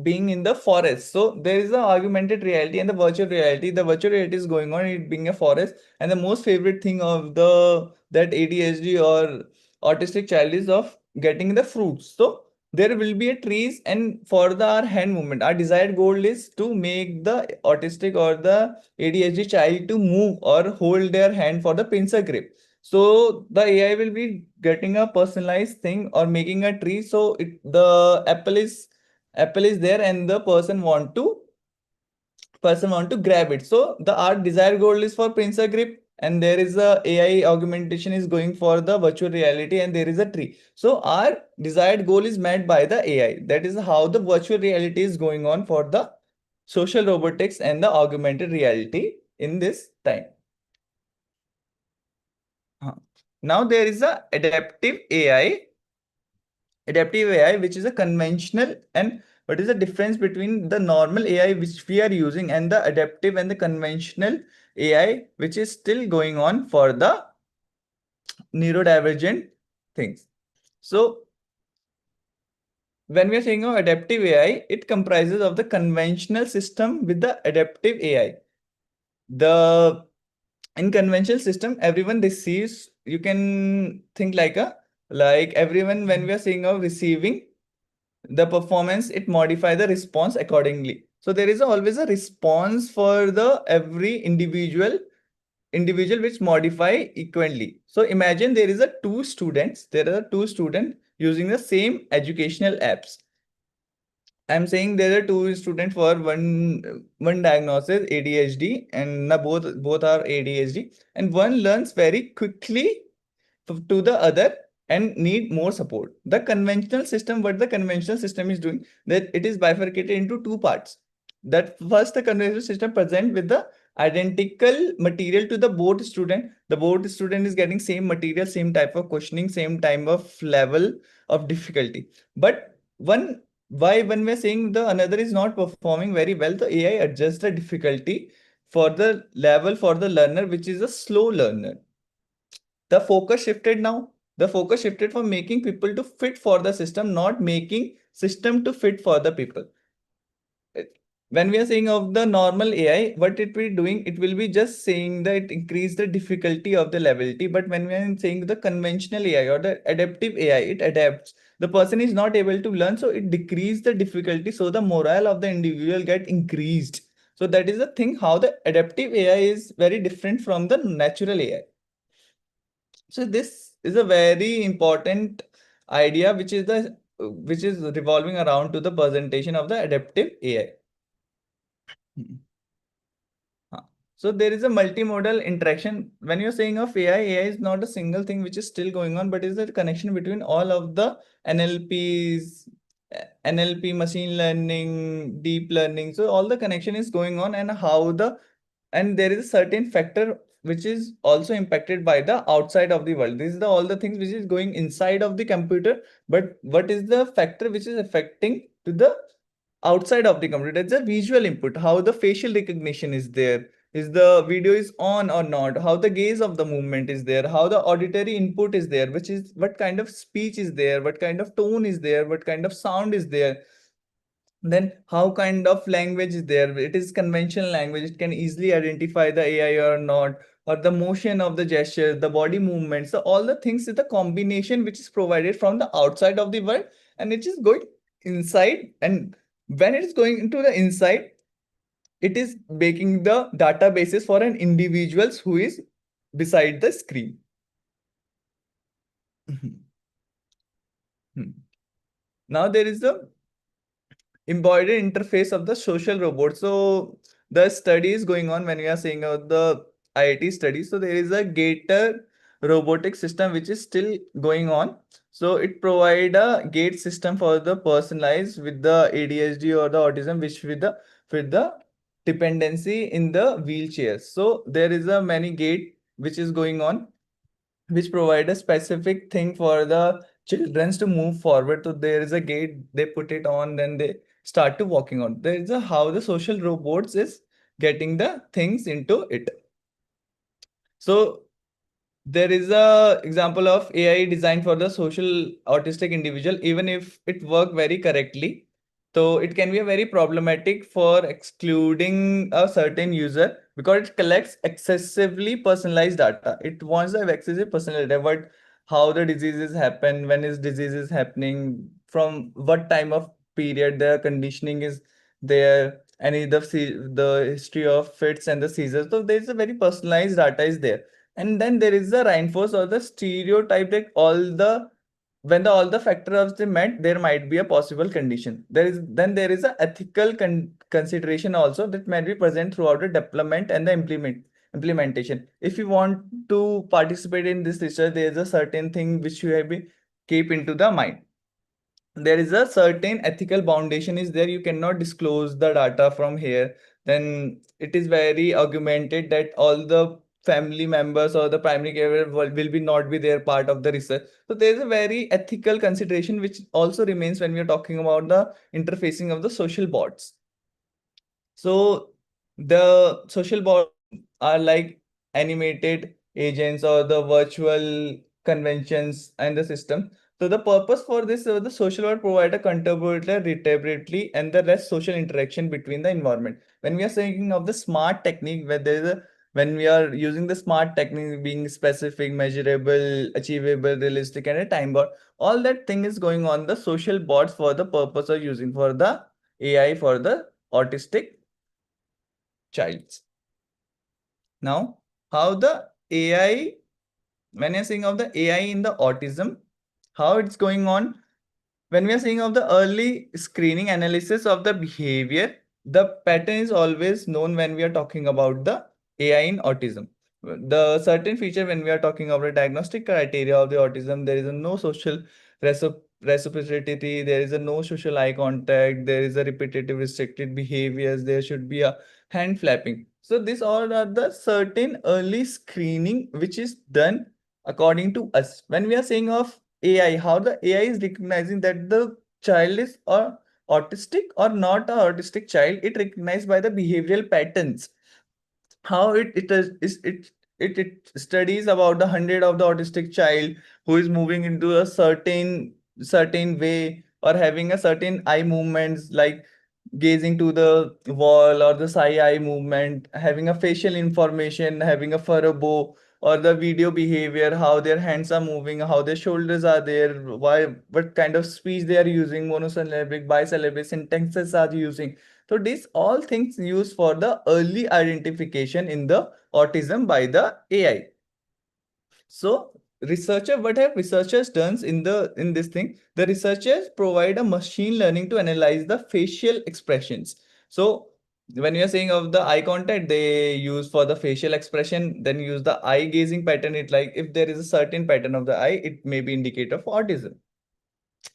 being in the forest. So there is the augmented reality and the virtual reality. The virtual reality is going on, it being a forest, and the most favorite thing of the that ADHD or autistic child is of getting the fruits. So there will be a trees, and for the our hand movement, our desired goal is to make the autistic or the ADHD child to move or hold their hand for the pincer grip. So the AI will be getting a personalized thing or making a tree. So the apple is there and the person want to grab it. So the our desired goal is for pincer grip, and there is a AI augmentation is going for the virtual reality, and there is a tree. So our desired goal is met by the AI. That is how the virtual reality is going on for the social robotics and the augmented reality in this time. Now there is a adaptive AI, which is a conventional, and what is the difference between the normal AI which we are using and the adaptive and the conventional AI, which is still going on for the neurodivergent things. So when we are saying of adaptive AI, it comprises of the conventional system with the adaptive AI. The in conventional system, everyone receives, you can think like everyone, when we are saying of receiving the performance, it modify the response accordingly. So there is always a response for the every individual which modify equally. So imagine there are two students using the same educational apps. I'm saying there are two students for one diagnosis ADHD, and both are ADHD, and one learns very quickly to the other and need more support. What the conventional system is doing, that it is bifurcated into two parts. That first, the conventional system present with the identical material to the both student. The both student is getting same material, same type of questioning, same type of level of difficulty. But when we're saying the another is not performing very well, the AI adjusts the difficulty for the level for the learner, which is a slow learner. The focus shifted from making people to fit for the system, not making system to fit for the people. When we are saying of the normal AI, what it will be doing, it will be just saying that it increase the difficulty of the levelty. But when we are saying the conventional AI or the adaptive AI, it adapts. The person is not able to learn, so it decrease the difficulty. So the morale of the individual get increased. So that is the thing, how the adaptive AI is very different from the natural AI. So this is a very important idea, which is revolving around to the presentation of the adaptive AI. So there is a multimodal interaction. When you're saying of AI is not a single thing which is still going on, but is a connection between all of the NLPs, NLP, machine learning, deep learning. So all the connection is going on, and there is a certain factor which is also impacted by the outside of the world. This is the all the things which is going inside of the computer, but what is the factor which is affecting to the outside of the computer? It's a visual input, how the facial recognition is there, is the video is on or not, how the gaze of the movement is there, how the auditory input is there, which is what kind of speech is there, what kind of tone is there, what kind of sound is there, then how kind of language is there. It is conventional language, it can easily identify the AI or not, or the motion of the gesture, the body movements. So all the things is the combination which is provided from the outside of the world, and it is going inside. And when it is going into the inside, it is making the databases for an individuals who is beside the screen. Now there is the embodied interface of the social robot. So the study is going on when we are saying about the IIT study. So there is a gator robotic system which is still going on. So it provide a gate system for the personalized with the ADHD or the autism, which with the dependency in the wheelchairs. So there is a many gate which is going on, which provide a specific thing for the childrens to move forward. So there is a gate, they put it on, then they start to walking on. There is a how the social robots is getting the things into it. So there is a example of AI designed for the social autistic individual. Even if it work very correctly, so it can be a very problematic for excluding a certain user because it collects excessively personalized data. It wants to have excessive personal data, what how the diseases happen, when is disease is happening, from what time of period the conditioning is there, any the history of fits and the seizures. So there is a very personalized data is there. And then there is the reinforce or the stereotype that all the when the all the factors are met, there might be a possible condition. There is a ethical consideration also that might be present throughout the development and the implementation. If you want to participate in this research, there is a certain thing which you have to keep into the mind. There is a certain ethical foundation is there. You cannot disclose the data from here. Then it is very argumented that all the family members or the primary caregiver will be not be there part of the research. So there is a very ethical consideration which also remains when we are talking about the interfacing of the social bots. So the social bots are like animated agents or the virtual conventions and the system. So the purpose for this, the social work provide a contributor readability and the less social interaction between the environment. When we are saying of the smart technique, where there is a when we are using the smart technique being specific, measurable, achievable, realistic, and a time bound, all that thing is going on the social bots for the purpose of using for the AI for the autistic childs. Now, how the AI, when you're saying of the AI in the autism, how it's going on, when we are saying of the early screening analysis of the behavior, the pattern is always known when we are talking about the AI in autism. The certain feature when we are talking about the diagnostic criteria of the autism, there is a no social reciprocity, there is a no social eye contact, there is a repetitive restricted behaviors, there should be a hand flapping. So these all are the certain early screening which is done according to us. When we are saying of AI, how the AI is recognizing that the child is autistic or not a autistic child, it recognized by the behavioral patterns. How it studies about the 100 of the autistic child who is moving into a certain way or having a certain eye movements like gazing to the wall or the side eye movement, having a facial information, having a furrow or the video behavior, how their hands are moving, how their shoulders are there, why, what kind of speech they are using, monosyllabic, bisyllabic syntaxes are using. So these all things used for the early identification in the autism by the AI. So what have researchers done in this thing? The researchers provide a machine learning to analyze the facial expressions. So when you're saying of the eye contact, they use for the facial expression, then use the eye gazing pattern. It like if there is a certain pattern of the eye, it may be indicator of autism.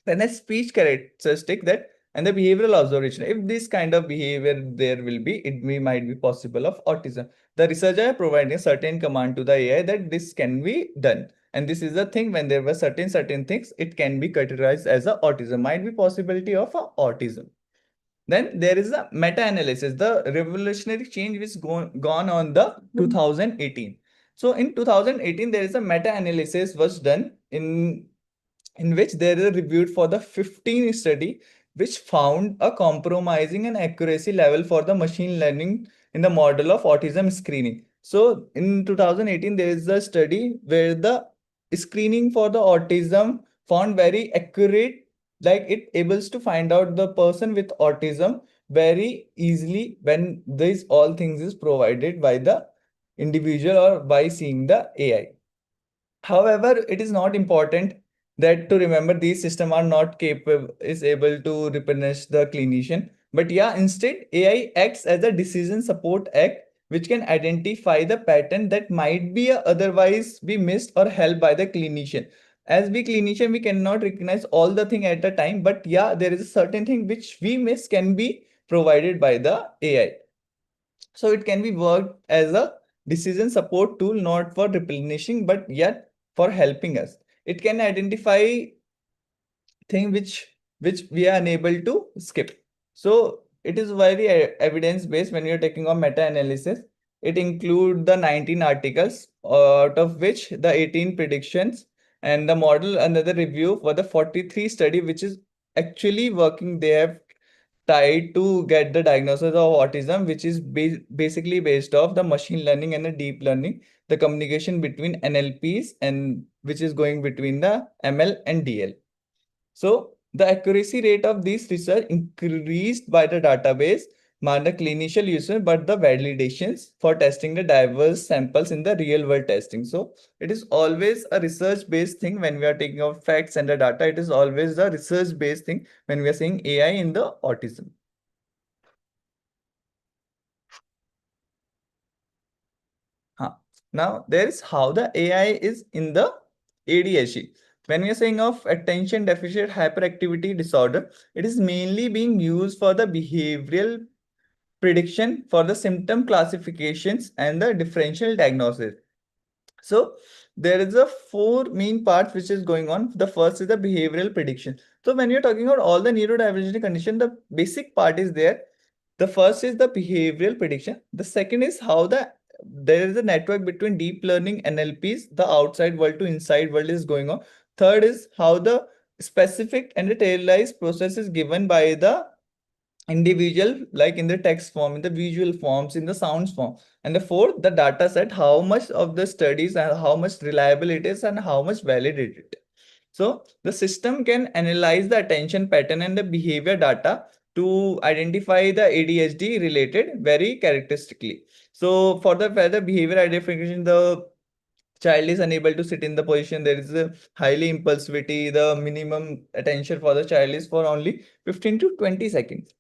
Then a speech characteristic that and the behavioral observation. If this kind of behavior there will be, might be possible of autism. The researcher providing a certain command to the AI that this can be done. And this is the thing, when there were certain things, it can be categorized as a autism, might be possibility of a autism. Then there is a meta-analysis, the revolutionary change which gone on the 2018. So in 2018, there is a meta-analysis was done in which there is reviewed for the 15 study which found a compromising and accuracy level for the machine learning in the model of autism screening. So in 2018, there is a study where the screening for the autism found very accurate, like it able to find out the person with autism very easily when these all things is provided by the individual or by seeing the AI. However, it is not important that to remember these systems are not capable is able to replenish the clinician. But yeah, instead AI acts as a decision support act which can identify the pattern that might be otherwise be missed or helped by the clinician. As we clinician, we cannot recognize all the thing at a time, but yeah, there is a certain thing which we miss can be provided by the AI. So it can be worked as a decision support tool, not for replenishing, but yet for helping us. It can identify thing which we are unable to skip. So it is very evidence based when you're taking on meta analysis. It includes the 19 articles, out of which the 18 predictions, and the model another review for the 43 study which is actually working. They have tried to get the diagnosis of autism, which is basically based off the machine learning and the deep learning, the communication between NLPs and which is going between the ML and DL. So the accuracy rate of these research increased by the database, not the clinician user, but the validations for testing the diverse samples in the real world testing. So it is always a research based thing when we are taking of facts and the data. It is always a research based thing when we are saying AI in the autism. Huh. Now there is how the AI is in the ADHD. When we are saying of attention deficit hyperactivity disorder, it is mainly being used for the behavioral prediction, for the symptom classifications and the differential diagnosis. So there is a four main parts which is going on. The first is the behavioral prediction. So when you're talking about all the neurodivergent condition, the basic part is there. The first is the behavioral prediction. The second is how there is a network between deep learning NLPs, the outside world to inside world is going on. Third is how the specific and detailized process is given by the individual, like in the text form, in the visual forms, in the sounds form. And the fourth, the data set, how much of the studies and how much reliable it is and how much valid it is. So the system can analyze the attention pattern and the behavior data to identify the ADHD related very characteristically. So for the further behavior identification, the child is unable to sit in the position. There is a highly impulsivity. The minimum attention for the child is for only 15 to 20 seconds.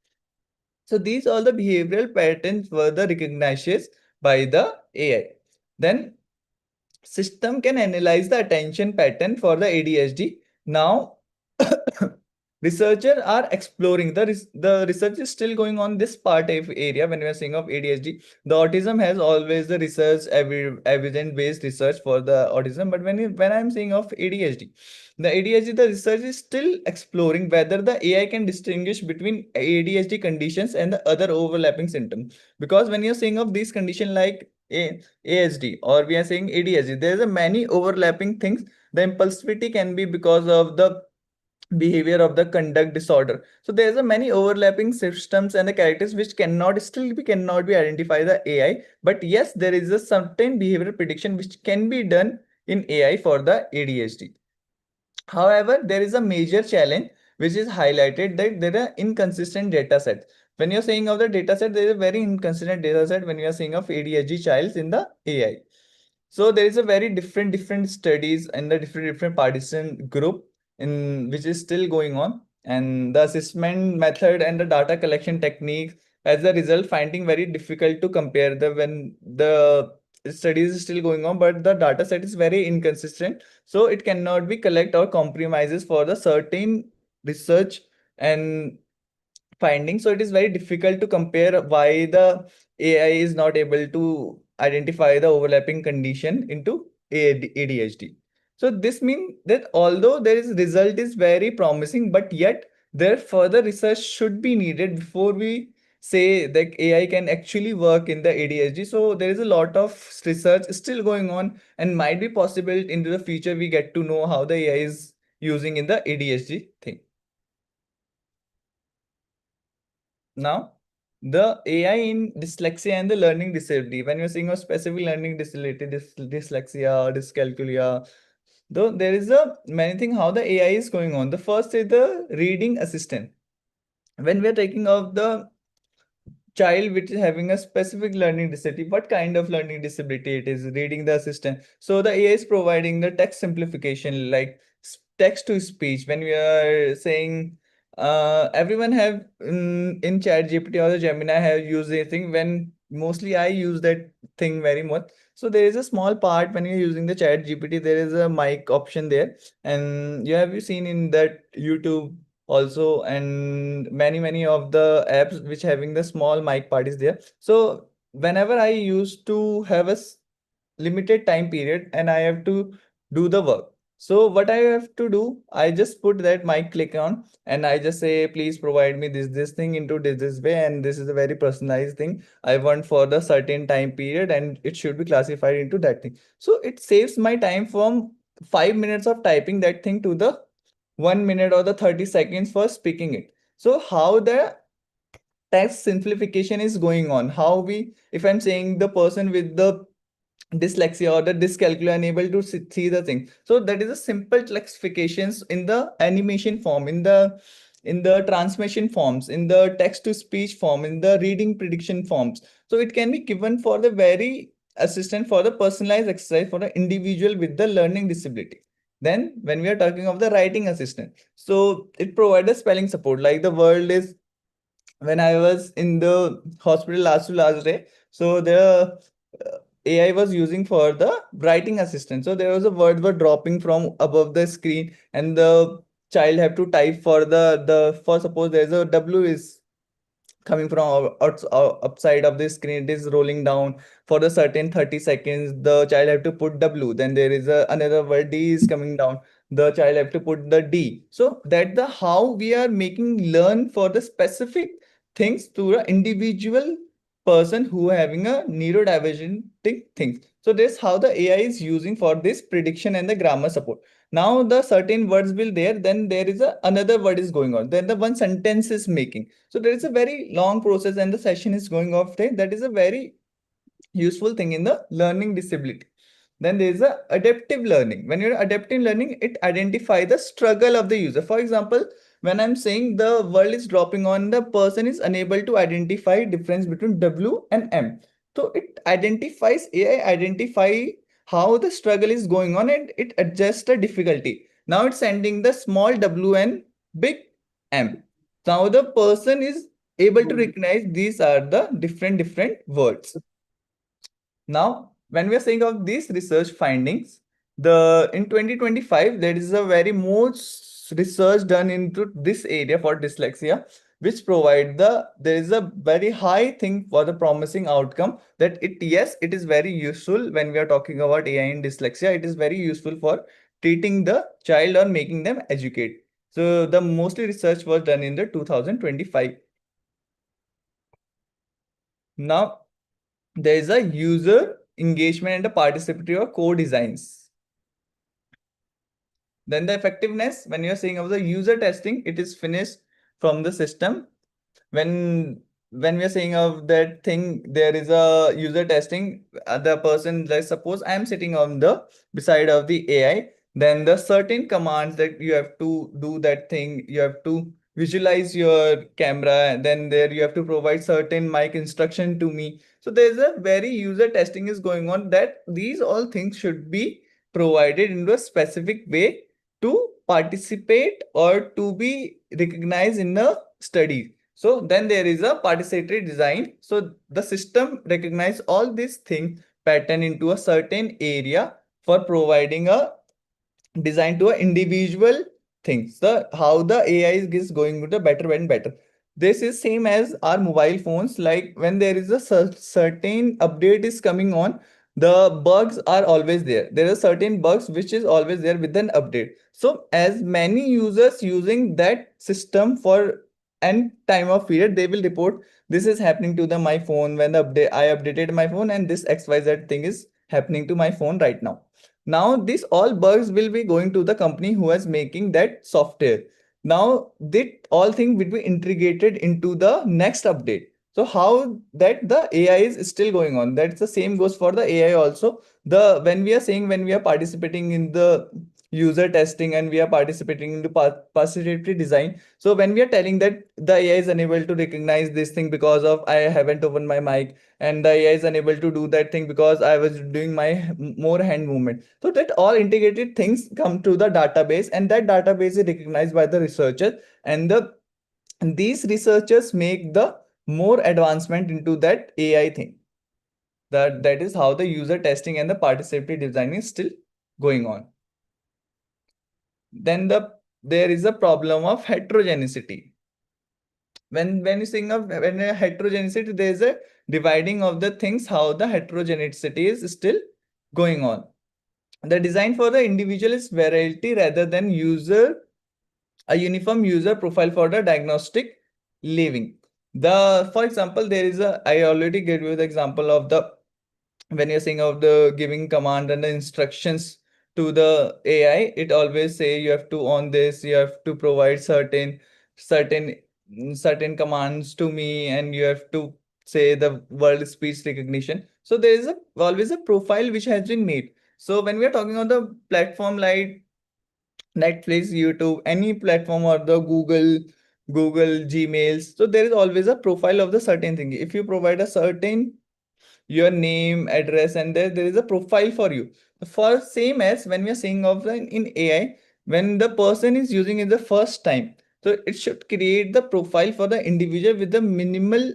So these all the behavioral patterns were the recognized by the AI. Then system can analyze the attention pattern for the ADHD. Now researchers are exploring the research is still going on this part of area. When we are saying of ADHD, the autism has always the research evidence based research for the autism, but when I'm saying of ADHD, the research is still exploring whether the AI can distinguish between ADHD conditions and the other overlapping symptoms. Because when you're saying of these condition like ASD or we are saying ADHD, there's a many overlapping things. The impulsivity can be because of the behavior of the conduct disorder. So there's a many overlapping systems and the characters which cannot be identified by the AI. But yes, there is a certain behavior prediction which can be done in AI for the ADHD. However, there is a major challenge which is highlighted, that there are inconsistent data sets. When you're saying of the data set, there is a very inconsistent data set when you are saying of ADHD childs in the AI. So there is a very different studies and the different partisan group in which is still going on, and the assessment method and the data collection techniques as a result finding very difficult to compare the when the studies is still going on, but the data set is very inconsistent, so it cannot be collect or compromises for the certain research and findings. So it is very difficult to compare why the AI is not able to identify the overlapping condition into ADHD. So this means that although there is result is very promising, but yet there further research should be needed before we say that AI can actually work in the ADHD. So there is a lot of research still going on, and might be possible into the future we get to know how the AI is using in the ADHD thing. Now, the AI in dyslexia and the learning disability, when you're saying a specific learning disability, dyslexia, dyscalculia, though there is a many thing how the AI is going on. The first is the reading assistant. When we're taking of the child which is having a specific learning disability, what kind of learning disability it is, reading the assistant. So the AI is providing the text simplification like text to speech. When we are saying everyone have in chat GPT or the Gemini have used the thing, when mostly I use that thing very much. So there is a small part when you're using the chat GPT, there is a mic option there, and you have seen in that YouTube also, and many of the apps which having the small mic part is there. So whenever I used to have a limited time period and I have to do the work, so what I have to do, I just put that mic click on and I just say, please provide me this thing into this way, and this is a very personalized thing I want for the certain time period, and it should be classified into that thing. So it saves my time from 5 minutes of typing that thing to the 1 minute or the 30 seconds for speaking it. So how the text simplification is going on, how we, if I'm saying the person with the dyslexia or the dyscalculia unable to see the thing, so that is a simple classifications in the animation form, in the transmission forms, in the text to speech form, in the reading prediction forms. So it can be given for the very assistant for the personalized exercise for the individual with the learning disability. Then when we are talking of the writing assistant, so it provides a spelling support, like the world is, when I was in the hospital last to last day, so the AI was using for the writing assistant. So there was a word were dropping from above the screen, and the child have to type for the for suppose there's a W is coming from upside of the screen, it is rolling down for the certain 30 seconds, the child have to put W, then there is another word D is coming down, the child have to put the D. So that the how we are making learn for the specific things to the individual person who having a neurodivergent things. So this how the AI is using for this prediction and the grammar support. Now the certain words will there, then there is another word is going on, then the one sentence is making. So there is a very long process and the session is going off there. That is a very useful thing in the learning disability. Then there is a adaptive learning. When you're adaptive learning, it identify the struggle of the user. For example, when I'm saying the world is dropping on, the person is unable to identify difference between W and M. So it identifies, AI identify how the struggle is going on, and it adjusts the difficulty. Now it's sending the small W and big M. Now the person is able to recognize these are the different words. Now, when we are saying of these research findings, the in 2025 there is a very most research done into this area for dyslexia, which provide there is a very high thing for the promising outcome, that it, yes, it is very useful when we are talking about AI in dyslexia. It is very useful for treating the child or making them educate. So the mostly research was done in the 2025. Now there is a user engagement and a participatory or co-designs. Then the effectiveness, when you're saying of the user testing, it is finished from the system. When we are saying of that thing, there is a user testing, the person, let's suppose I am sitting on the beside of the AI, then the certain commands that you have to do that thing, you have to visualize your camera, and then there you have to provide certain mic instruction to me. So there's a very user testing is going on, that these all things should be provided into a specific way to participate or to be recognized in a study. So then there is a participatory design. So the system recognize all these things pattern into a certain area for providing a design to an individual thing. So how the AI is going to better and better. this is same as our mobile phones. Like when there is a certain update is coming on, the bugs are always there. There are certain bugs which is always there with an update. So as many users using that system for n time of period, they will report this is happening to the my phone when the update I updated my phone, and this XYZ thing is happening to my phone right now. Now these all bugs will be going to the company who is making that software. Now that all thing will be integrated into the next update. So how that the AI is still going on, that's the same goes for the AI also. The when we are saying, when we are participating in the user testing and we are participating in the participatory design, so when we are telling that the AI is unable to recognize this thing because of I haven't opened my mic, and the AI is unable to do that thing because I was doing my more hand movement. So that all integrated things come to the database, and that database is recognized by the researchers, and these researchers make the more advancement into that AI thing. That is how the user testing and the participatory design is still going on. Then there is a problem of heterogeneity. When you think of when a heterogeneity, there is a dividing of the things, how the heterogeneity is still going on. The design for the individual is variety rather than a uniform user profile for the diagnostic living. For example, there is a, I already gave you the example of the, when you're saying of the giving command and the instructions to the AI, it always say you have to on this, you have to provide certain certain commands to me, and you have to say the word speech recognition. So there is always a profile which has been made. So when we are talking on the platform like Netflix, YouTube, any platform, or the Google Gmails, so there is always a profile of the certain thing. If you provide a certain your name, address, and there is a profile for you. For same as when we are saying of in AI, when the person is using it the first time, so it should create the profile for the individual with the minimal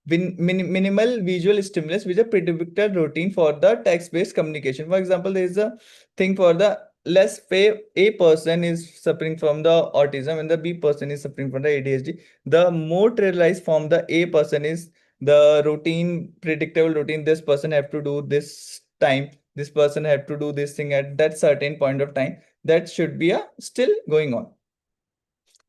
visual stimulus with a predicted routine for the text-based communication. For example, there is a thing for the less A person is suffering from the autism and the B person is suffering from the ADHD. The more trivialized form the A person is the routine, predictable routine. This person have to do this time. This person have to do this thing at that certain point of time. That should be still going on.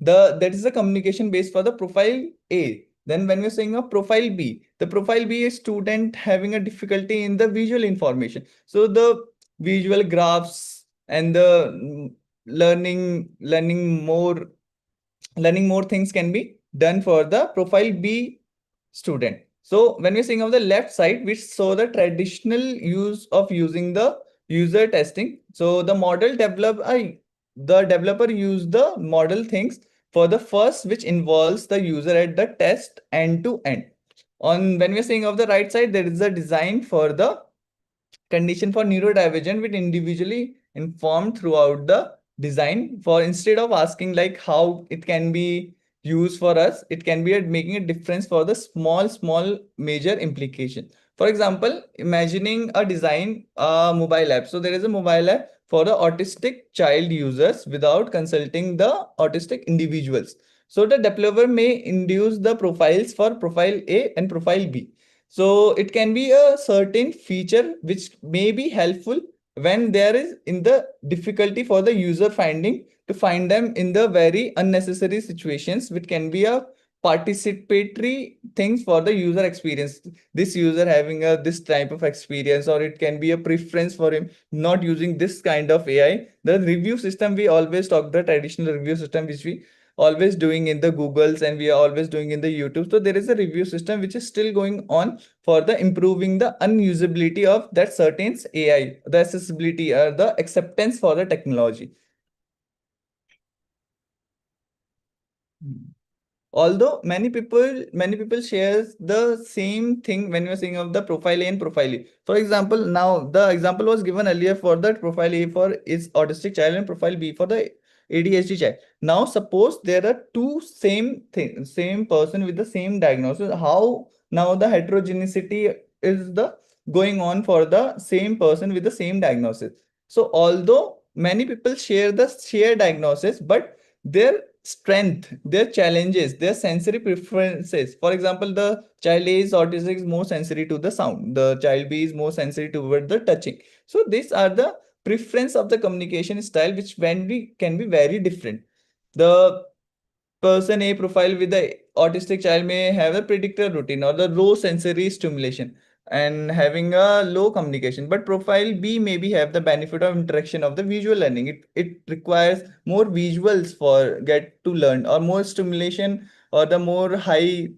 That is the communication base for the profile A. Then when we're saying a profile B, the profile B is student having a difficulty in the visual information. So the visual graphs and the learning more things can be done for the profile B student. So when we're saying of the left side, we saw the traditional use of using the user testing. So the developer use the model things for the first, which involves the user at the test end to end. On when we're saying of the right side, there is a design for the condition for neurodivergent with individually informed throughout the design. For instead of asking like how it can be used for us, it can be making a difference for the small major implication. For example, imagining a design mobile app. So there is a mobile app for the autistic child users without consulting the autistic individuals. So the developer may induce the profiles for profile A and profile B. So it can be a certain feature which may be helpful when there is in the difficulty for the user finding to find them in the very unnecessary situations, which can be a participatory things for the user experience. This user having a this type of experience, or it can be a preference for him not using this kind of AI. The review system, we always talk the traditional review system which we always doing in the Googles and we are always doing in the YouTube. So there is a review system which is still going on for the improving the unusability of that certain AI, the accessibility or the acceptance for the technology. Although many people shares the same thing when you're saying of the profile A and profile E. For example, now the example was given earlier for that profile A for is autistic child and profile B for the ADHD child. Now suppose there are two same person with the same diagnosis. How now the heterogeneity is the going on for the same person with the same diagnosis? So although many people share the shared diagnosis, but their strength, their challenges, their sensory preferences. For example, the child A is autistic is more sensitive to the sound. The child B is more sensitive toward the touching. So these are the preference of the communication style, which when we can be very different. The person A profile with the autistic child may have a predictor routine or the low sensory stimulation and having a low communication, but profile B maybe have the benefit of interaction of the visual learning. It requires more visuals for get to learn, or more stimulation, or the more high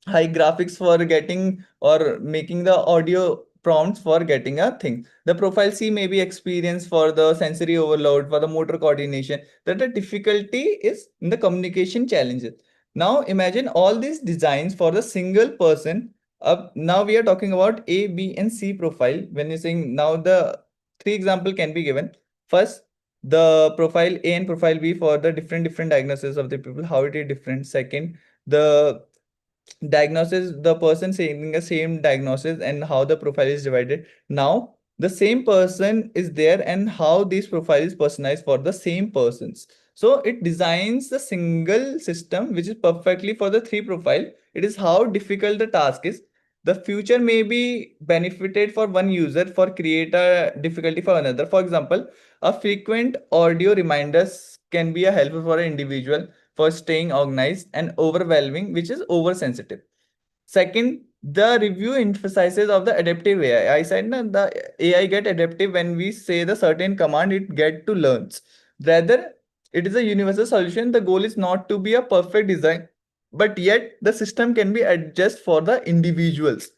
graphics for getting or making the audio prompts for getting a thing. The profile C may be experience for the sensory overload, for the motor coordination, that the difficulty is in the communication challenges. Now imagine all these designs for the single person. Now we are talking about A, B, and C profile. When you're saying now the three example can be given. First, the profile A and profile B for the different diagnosis of the people, how it is different. Second, the diagnosis, the person saying the same diagnosis and how the profile is divided. Now the same person is there and how this profile is personalized for the same persons. So it designs the single system which is perfectly for the three profile. It is how difficult the task is. The future may be benefited for one user for create a difficulty for another. For example, a frequent audio reminders can be a helpful for an individual for staying organized, and overwhelming, which is oversensitive. Second, the review emphasizes of the adaptive AI. I said na, the AI get adaptive when we say the certain command, it get to learns. Rather, it is a universal solution. The goal is not to be a perfect design, but yet the system can be adjust for the individuals.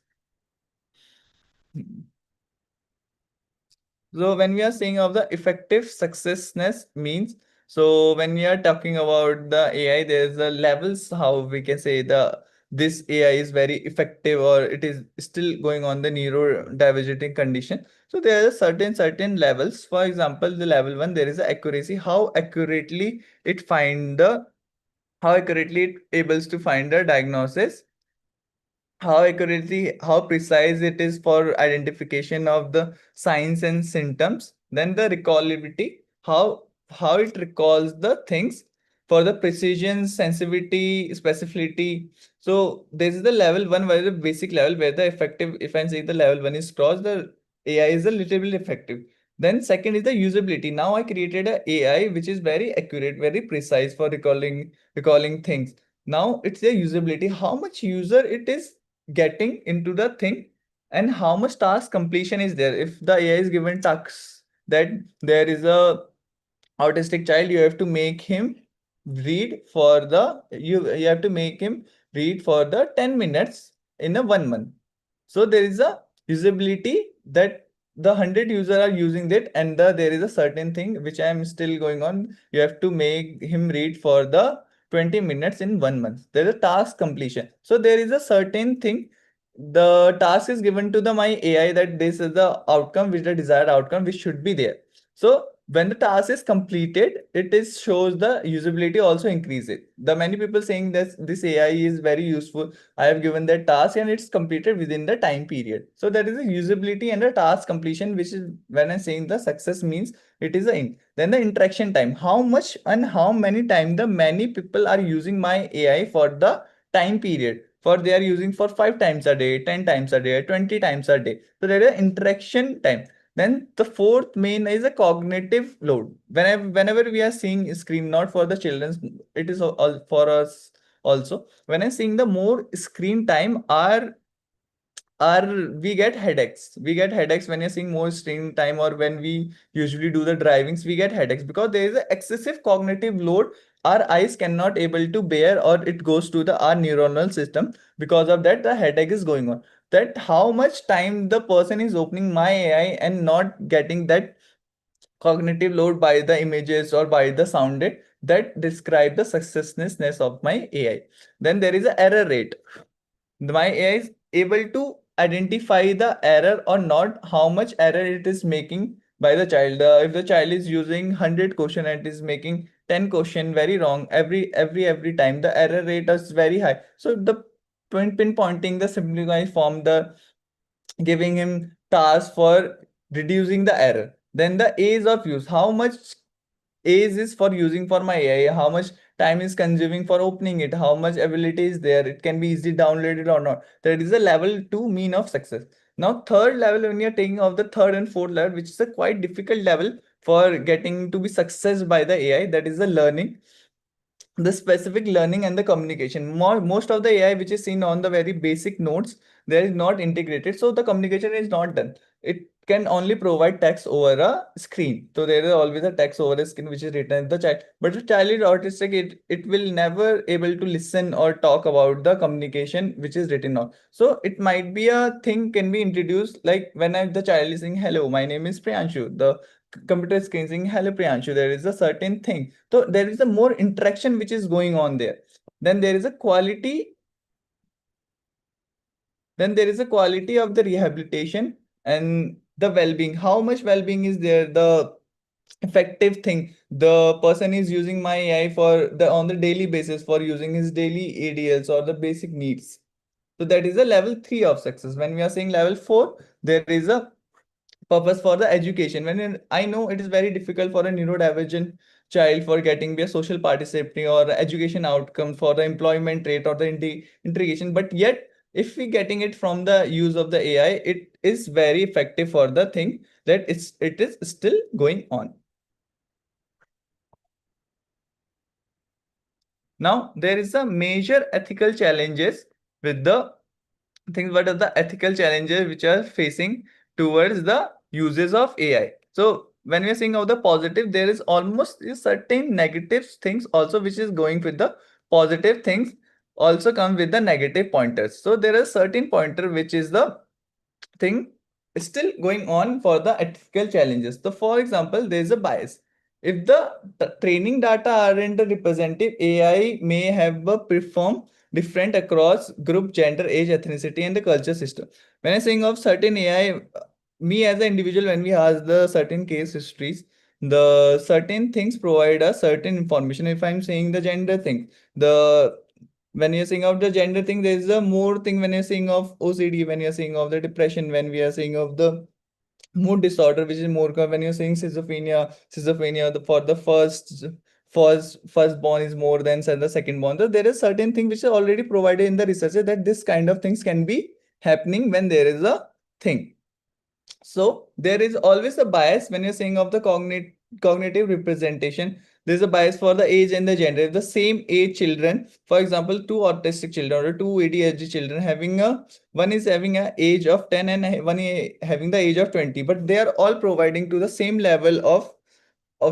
So when we are saying of the effective successness means, so when we are talking about the AI, there's a levels how we can say the this AI is very effective or it is still going on the neurodivergent condition. So there are certain levels. For example, the level one, there is a accuracy, how accurately it find the how accurately it able to find the diagnosis, how accurately, how precise it is for identification of the signs and symptoms. Then the recallability, how it recalls the things for the precision, sensitivity, specificity. So this is the level one, where the basic level where the effective, if I say the level one is crossed, the AI is a little bit effective. Then second is the usability. Now I created a AI which is very accurate, very precise for recalling things. Now it's the usability, how much user it is getting into the thing, and how much task completion is there. If the AI is given tasks that there is a autistic child, you have to make him read for the you have to make him read for the 10 minutes in a 1 month. So there is a usability that the 100 user are using that, and there is a certain thing which I am still going on. You have to make him read for the 20 minutes in 1 month. There is a task completion. So there is a certain thing. The task is given to the my AI that this is the outcome, which the desired outcome, which should be there. So when the task is completed, it is shows the usability also increases. The many people saying that this AI is very useful. I have given that task and it's completed within the time period. So there is a usability and a task completion, which is when I'm saying the success means it is a in. Then the interaction time, how much and how many time the many people are using my AI for the time period. For they are using for 5 times a day, 10 times a day, 20 times a day. So there is interaction time. Then the fourth main is a cognitive load. Whenever we are seeing screen, not for the children, it is all for us also. When I'm seeing the more screen time, are we get headaches. We get headaches when you're seeing more screen time, or when we usually do the drivings, we get headaches because there is an excessive cognitive load. Our eyes cannot able to bear, or it goes to the our neuronal system. Because of that, the headache is going on. That how much time the person is opening my AI and not getting that cognitive load by the images or by the sounded, that describe the successness of my AI. Then there is a error rate. My AI is able to identify the error or not, how much error it is making by the child. If the child is using 100 question and it is making 10 question very wrong every time, the error rate is very high. So the pinpointing the simplified form, the giving him task for reducing the error. Then the ease of use, how much age is for using for my AI, how much time is consuming for opening it, how much ability is there, it can be easily downloaded or not. That is a level 2 mean of success. Now third level, when you're taking of the third and fourth level, which is a quite difficult level for getting to be success by the AI, that is the learning, the specific learning and the communication. Most of the AI which is seen on the very basic nodes, there is not integrated, so the communication is not done. It can only provide text over a screen, so there is always a text over a screen which is written at the child. But the child is autistic, it will never able to listen or talk about the communication which is written on. So it might be a thing can be introduced, like when the child is saying hello, my name is Priyanshu, the computer screen saying hello Priyanshu, there is a certain thing. So there is a more interaction which is going on there. Then there is a quality. Then there is a quality of the rehabilitation and the well-being. How much well-being is there? The effective thing. The person is using my AI for the on the daily basis for using his daily ADLs or the basic needs. So that is a level 3 of success. When we are saying level 4, there is a purpose for the education. I know it is very difficult for a neurodivergent child for getting their social participatory or education outcome for the employment rate or the integration, but yet if we getting it from the use of the AI, it is very effective for the thing that it is still going on. Now there is a major ethical challenges with the things. What are the ethical challenges which are facing towards the uses of AI? So when we are saying of the positive, there is almost certain negative things also which is going with the positive things also come with the negative pointers. So there are certain pointer which is the thing still going on for the ethical challenges. So for example, there is a bias. If the training data aren't representative, AI may have a perform different across group, gender, age, ethnicity, and the culture system. When I'm saying of certain AI, me as an individual, when we ask the certain case histories, the certain things provide us certain information. If I'm saying the gender thing, the when you're saying of the gender thing, there's a more thing when you're saying of OCD, when you're saying of the depression, when we are saying of the mood disorder, which is more when you're saying schizophrenia, for the firstborn is more than the second born. So there is certain thing which is already provided in the research that this kind of things can be happening when there is a thing. So there is always a bias when you're saying of the cognitive representation. There's a bias for the age and the gender. If the same age children, for example, two autistic children or two ADHD children having a one is having an age of 10 and one having the age of 20, but they are all providing to the same level of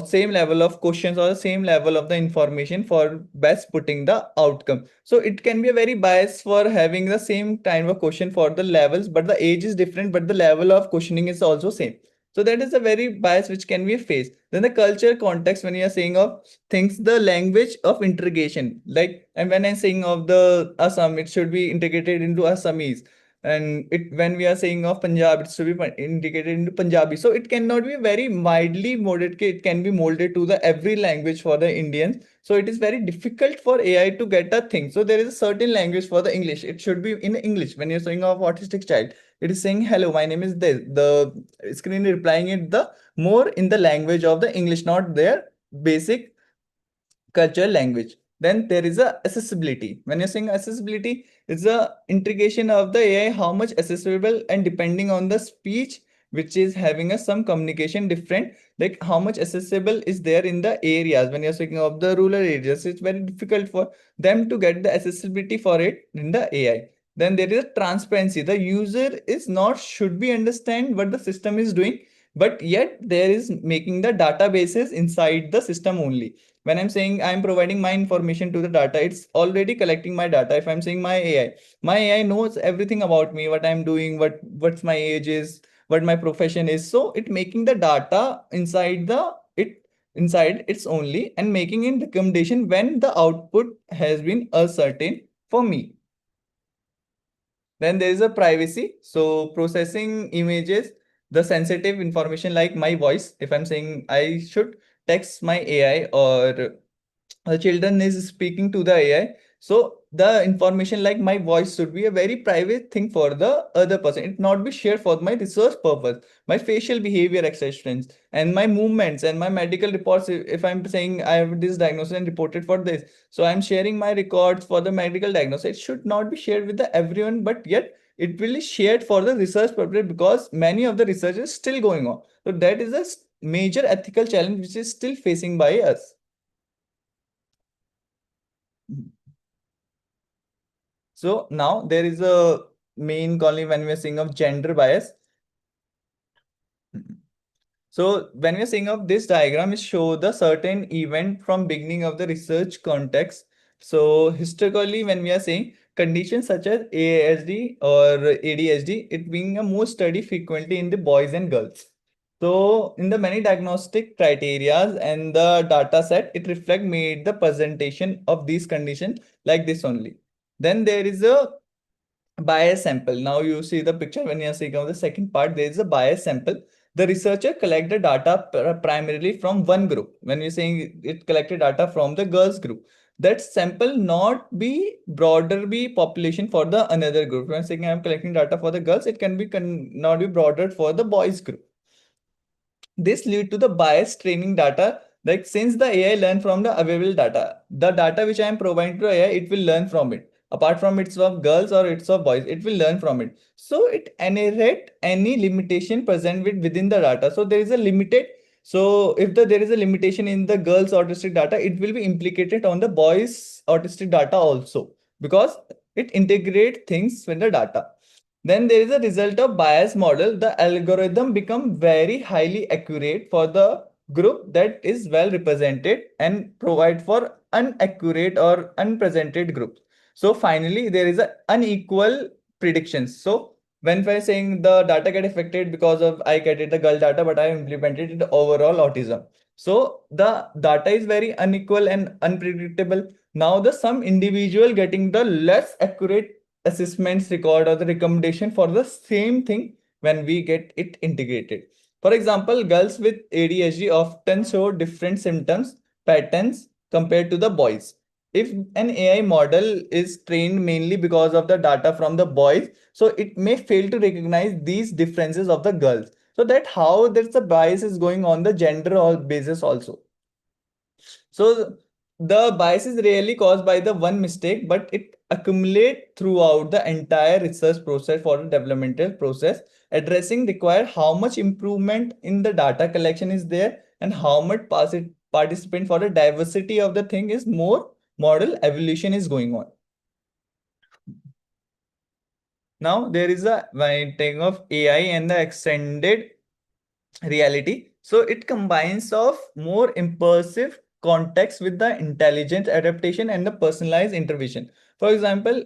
same level of questions or the same level of the information for best putting the outcome. So it can be a very bias for having the same kind of question for the levels, but the age is different, but the level of questioning is also same. So that is a very bias which can be faced. Then the culture context, when you are saying of things, the language of integration, like, and when I'm saying of the Assam, it should be integrated into Assamese, and it when we are saying of Punjab, it should be indicated into Punjabi. So it cannot be very widely molded. It can be molded to the every language for the Indians. So it is very difficult for AI to get a thing. So there is a certain language for the English. It should be in English. When you're saying of autistic child, it is saying hello, my name is this. The screen replying it the more in the language of the English, not their basic cultural language. Then there is a accessibility. When you're saying accessibility, it's a integration of the AI, how much accessible, and depending on the speech which is having a some communication different, like how much accessible is there in the areas. When you're speaking of the rural areas, it's very difficult for them to get the accessibility for it in the AI. Then there is a transparency. The user is not should be understand what the system is doing, but yet there is making the databases inside the system only. When I'm saying I'm providing my information to the data, it's already collecting my data. If I'm saying my AI knows everything about me, what I'm doing, what's my age is, what my profession is. So it making the data inside it's only, and making in recommendation when the output has been certain for me. Then there is a privacy. So processing images, the sensitive information like my voice. If I'm saying I should text my AI, or the children is speaking to the AI, so the information like my voice should be a very private thing for the other person. It not be shared for my research purpose, my facial behavior expressions and my movements and my medical reports. If I'm saying I have this diagnosis and reported for this, so I'm sharing my records for the medical diagnosis. It should not be shared with the everyone, but yet it will be shared for the research purpose because many of the research is still going on. So that is a major ethical challenge which is still facing by us. So now there is a main colony when we are saying of gender bias. So when we are saying of this diagram, is show the certain event from beginning of the research context. So historically, when we are saying conditions such as ASD or ADHD, it being a more study frequently in the boys and girls. So in the many diagnostic criteria and the data set, it reflect made the presentation of these conditions like this only. Then there is a bias sample. Now you see the picture when you are seeing of the second part, there is a bias sample. The researcher collect the data primarily from one group. When you're saying it collected data from the girls group, that sample not be broader be population for the another group. When I'm saying I'm collecting data for the girls, it can be not be broader for the boys group. This lead to the biased training data. Like since the AI learn from the available data, the data which I am providing to AI, it will learn from it. Apart from it's of girls or it's of boys, it will learn from it. So it inherit any limitation present within the data. So there is a limited. So if there is a limitation in the girls autistic data, it will be implicated on the boys autistic data also because it integrate things with the data. Then there is a result of bias model. The algorithm become very highly accurate for the group that is well represented and provide for inaccurate or unpresented groups. So finally, there is a unequal predictions. So when we're saying the data get affected because of I get it the girl data, but I implemented it overall autism. So the data is very unequal and unpredictable. Now the some individual getting the less accurate assessments record or the recommendation for the same thing when we get it integrated. For example, girls with ADHD often show different symptoms patterns compared to the boys. If an AI model is trained mainly because of the data from the boys, so it may fail to recognize these differences of the girls. So that how there's a bias is going on the gender or basis also. So the bias is rarely caused by the one mistake, but it accumulate throughout the entire research process for the developmental process. Addressing require how much improvement in the data collection is there and how much participant for the diversity of the thing is more model evolution is going on. Now there is a thing of AI and the extended reality. So it combines of more impulsive context with the intelligent adaptation and the personalized intervention. For example,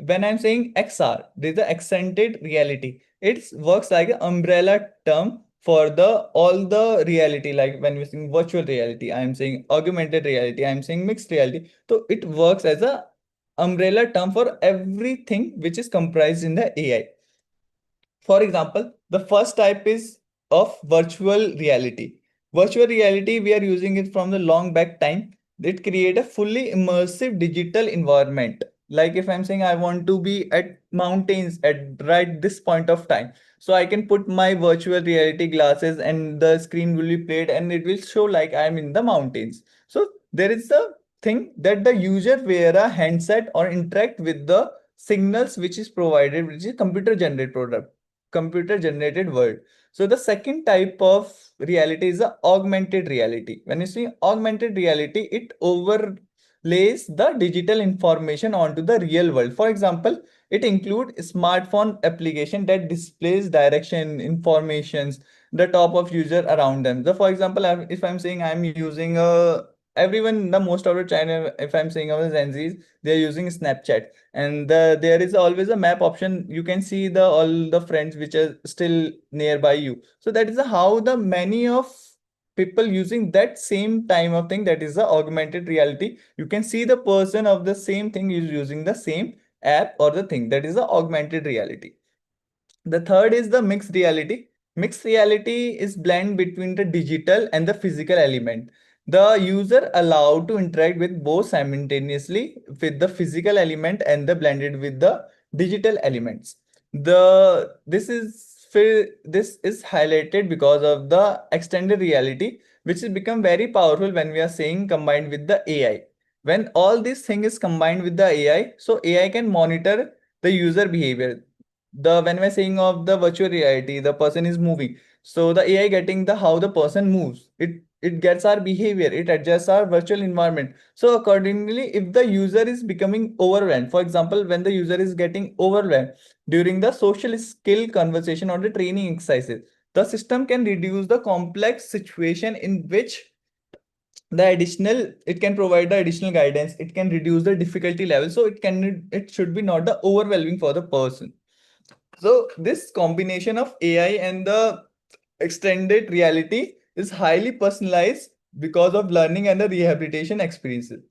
when I'm saying XR, there's the extended reality. It works like an umbrella term for the all the reality. Like when we're saying virtual reality, I'm saying augmented reality, I'm saying mixed reality. So it works as a umbrella term for everything which is comprised in the AI. For example, the first type is of virtual reality. Virtual reality, we are using it from the long back time. It create a fully immersive digital environment. Like if I'm saying I want to be at mountains at right this point of time, so I can put my virtual reality glasses and the screen will be played and it will show like I'm in the mountains. So there is a thing that the user wear a handset or interact with the signals which is provided, which is computer generated world. So the second type of reality is the augmented reality. When you see augmented reality, it overlays the digital information onto the real world. For example, it includes smartphone application that displays direction informations the top of user around them. So for example, if I'm saying I'm using a everyone the most of the China, if I'm saying our Gen Zs, they're using Snapchat and there is always a map option. You can see the all the friends which are still nearby you. So that is how the many of people using that same time of thing, that is the augmented reality. You can see the person of the same thing is using the same app or the thing, that is the augmented reality. The third is the mixed reality. Mixed reality is blend between the digital and the physical element. the user allowed to interact with both simultaneously with the physical element and the blended with the digital elements. This is highlighted because of the extended reality, which has become very powerful when we are saying combined with the AI. When all this thing is combined with the AI, so AI can monitor the user behavior. The when we're saying of the virtual reality, the person is moving. So the AI getting the how the person moves. It gets our behavior, it adjusts our virtual environment. So accordingly, if the user is becoming overwhelmed, for example, when the user is getting overwhelmed during the social skill conversation or the training exercises, the system can reduce the complex situation in which the additional it can provide the additional guidance, it can reduce the difficulty level, so it should be not the overwhelming for the person. So this combination of AI and the extended reality is highly personalized because of learning and the rehabilitation experiences.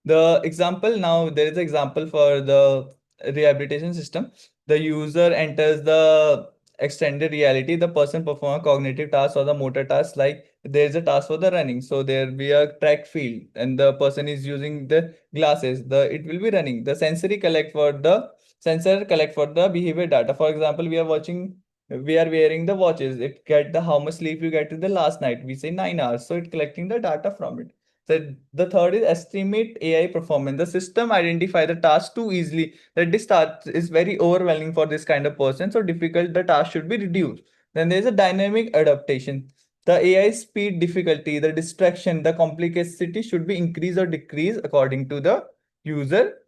The example now, there is an example for the rehabilitation system. The user enters the extended reality, the person perform a cognitive task or the motor task, like there is a task for the running. So there be a track field and the person is using the glasses, it will be running. The sensor collect for the behavior data. For example, we are wearing the watches. It get the how much sleep you get in the last night. We say 9 hours. So it collecting the data from it. The third is estimate AI performance. The system identify the task too easily, that this task is very overwhelming for this kind of person, so difficult the task should be reduced. Then there is a dynamic adaptation. The AI speed difficulty, the distraction, the complexity should be increased or decreased according to the user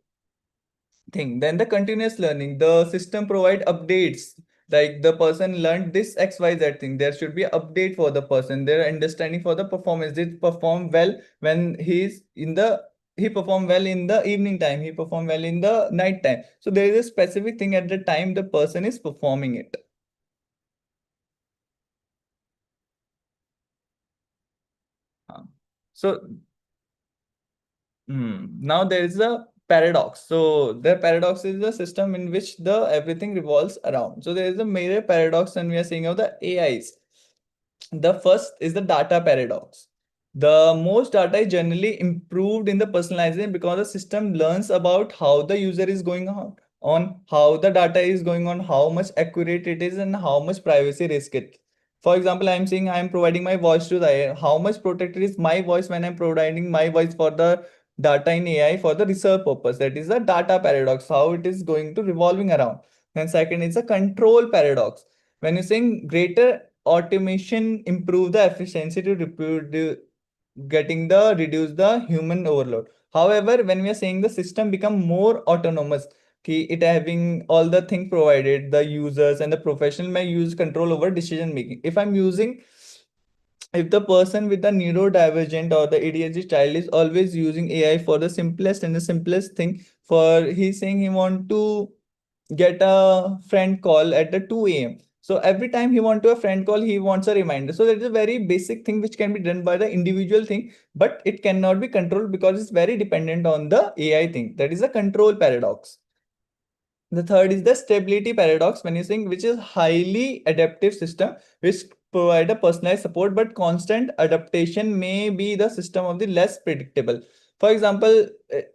thing. Then the continuous learning, the system provide updates, like the person learned this XYZ thing, there should be an update for the person, their understanding for the performance. They perform well when he perform well in the evening time, he perform well in the night time. So there is a specific thing at the time the person is performing it. So now there is a paradox. So the paradox is the system in which the everything revolves around. So there is a major paradox when we are saying of the AIs. The first is the data paradox. The most data is generally improved in the personalization because the system learns about how the user is going on how the data is going on, how much accurate it is, and how much privacy risk it. For example, I'm saying I'm providing my voice to the AI. How much protected is my voice when I'm providing my voice for the data in AI for the research purpose? That is the data paradox, how it is going to revolving around. Then second is a control paradox. When you're saying greater automation improve the efficiency to getting the reduce the human overload. However, when we are saying the system become more autonomous, it having all the thing provided, the users and the professional may use control over decision making. If the person with the neurodivergent or the ADHD child is always using AI for the simplest and the simplest thing, for he's saying he want to get a friend call at the 2 a.m. So every time he want to a friend call, he wants a reminder. So that is a very basic thing which can be done by the individual thing, but it cannot be controlled because it's very dependent on the AI thing. That is a control paradox. The third is the stability paradox, when you think which is highly adaptive system which provide a personalized support, but constant adaptation may be the system of the less predictable. For example,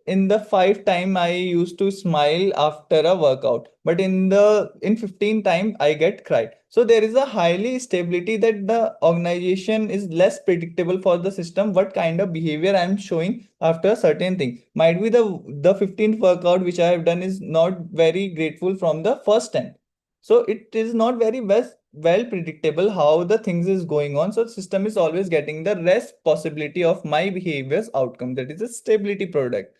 in the 5 time I used to smile after a workout, but in 15 time I get cried. So there is a highly stability that the organization is less predictable for the system what kind of behavior I am showing after a certain thing. Might be the 15th workout which I have done is not very grateful from the first time. So it is not very well predictable how the things is going on. So system is always getting the rest possibility of my behavior's outcome. That is a stability product.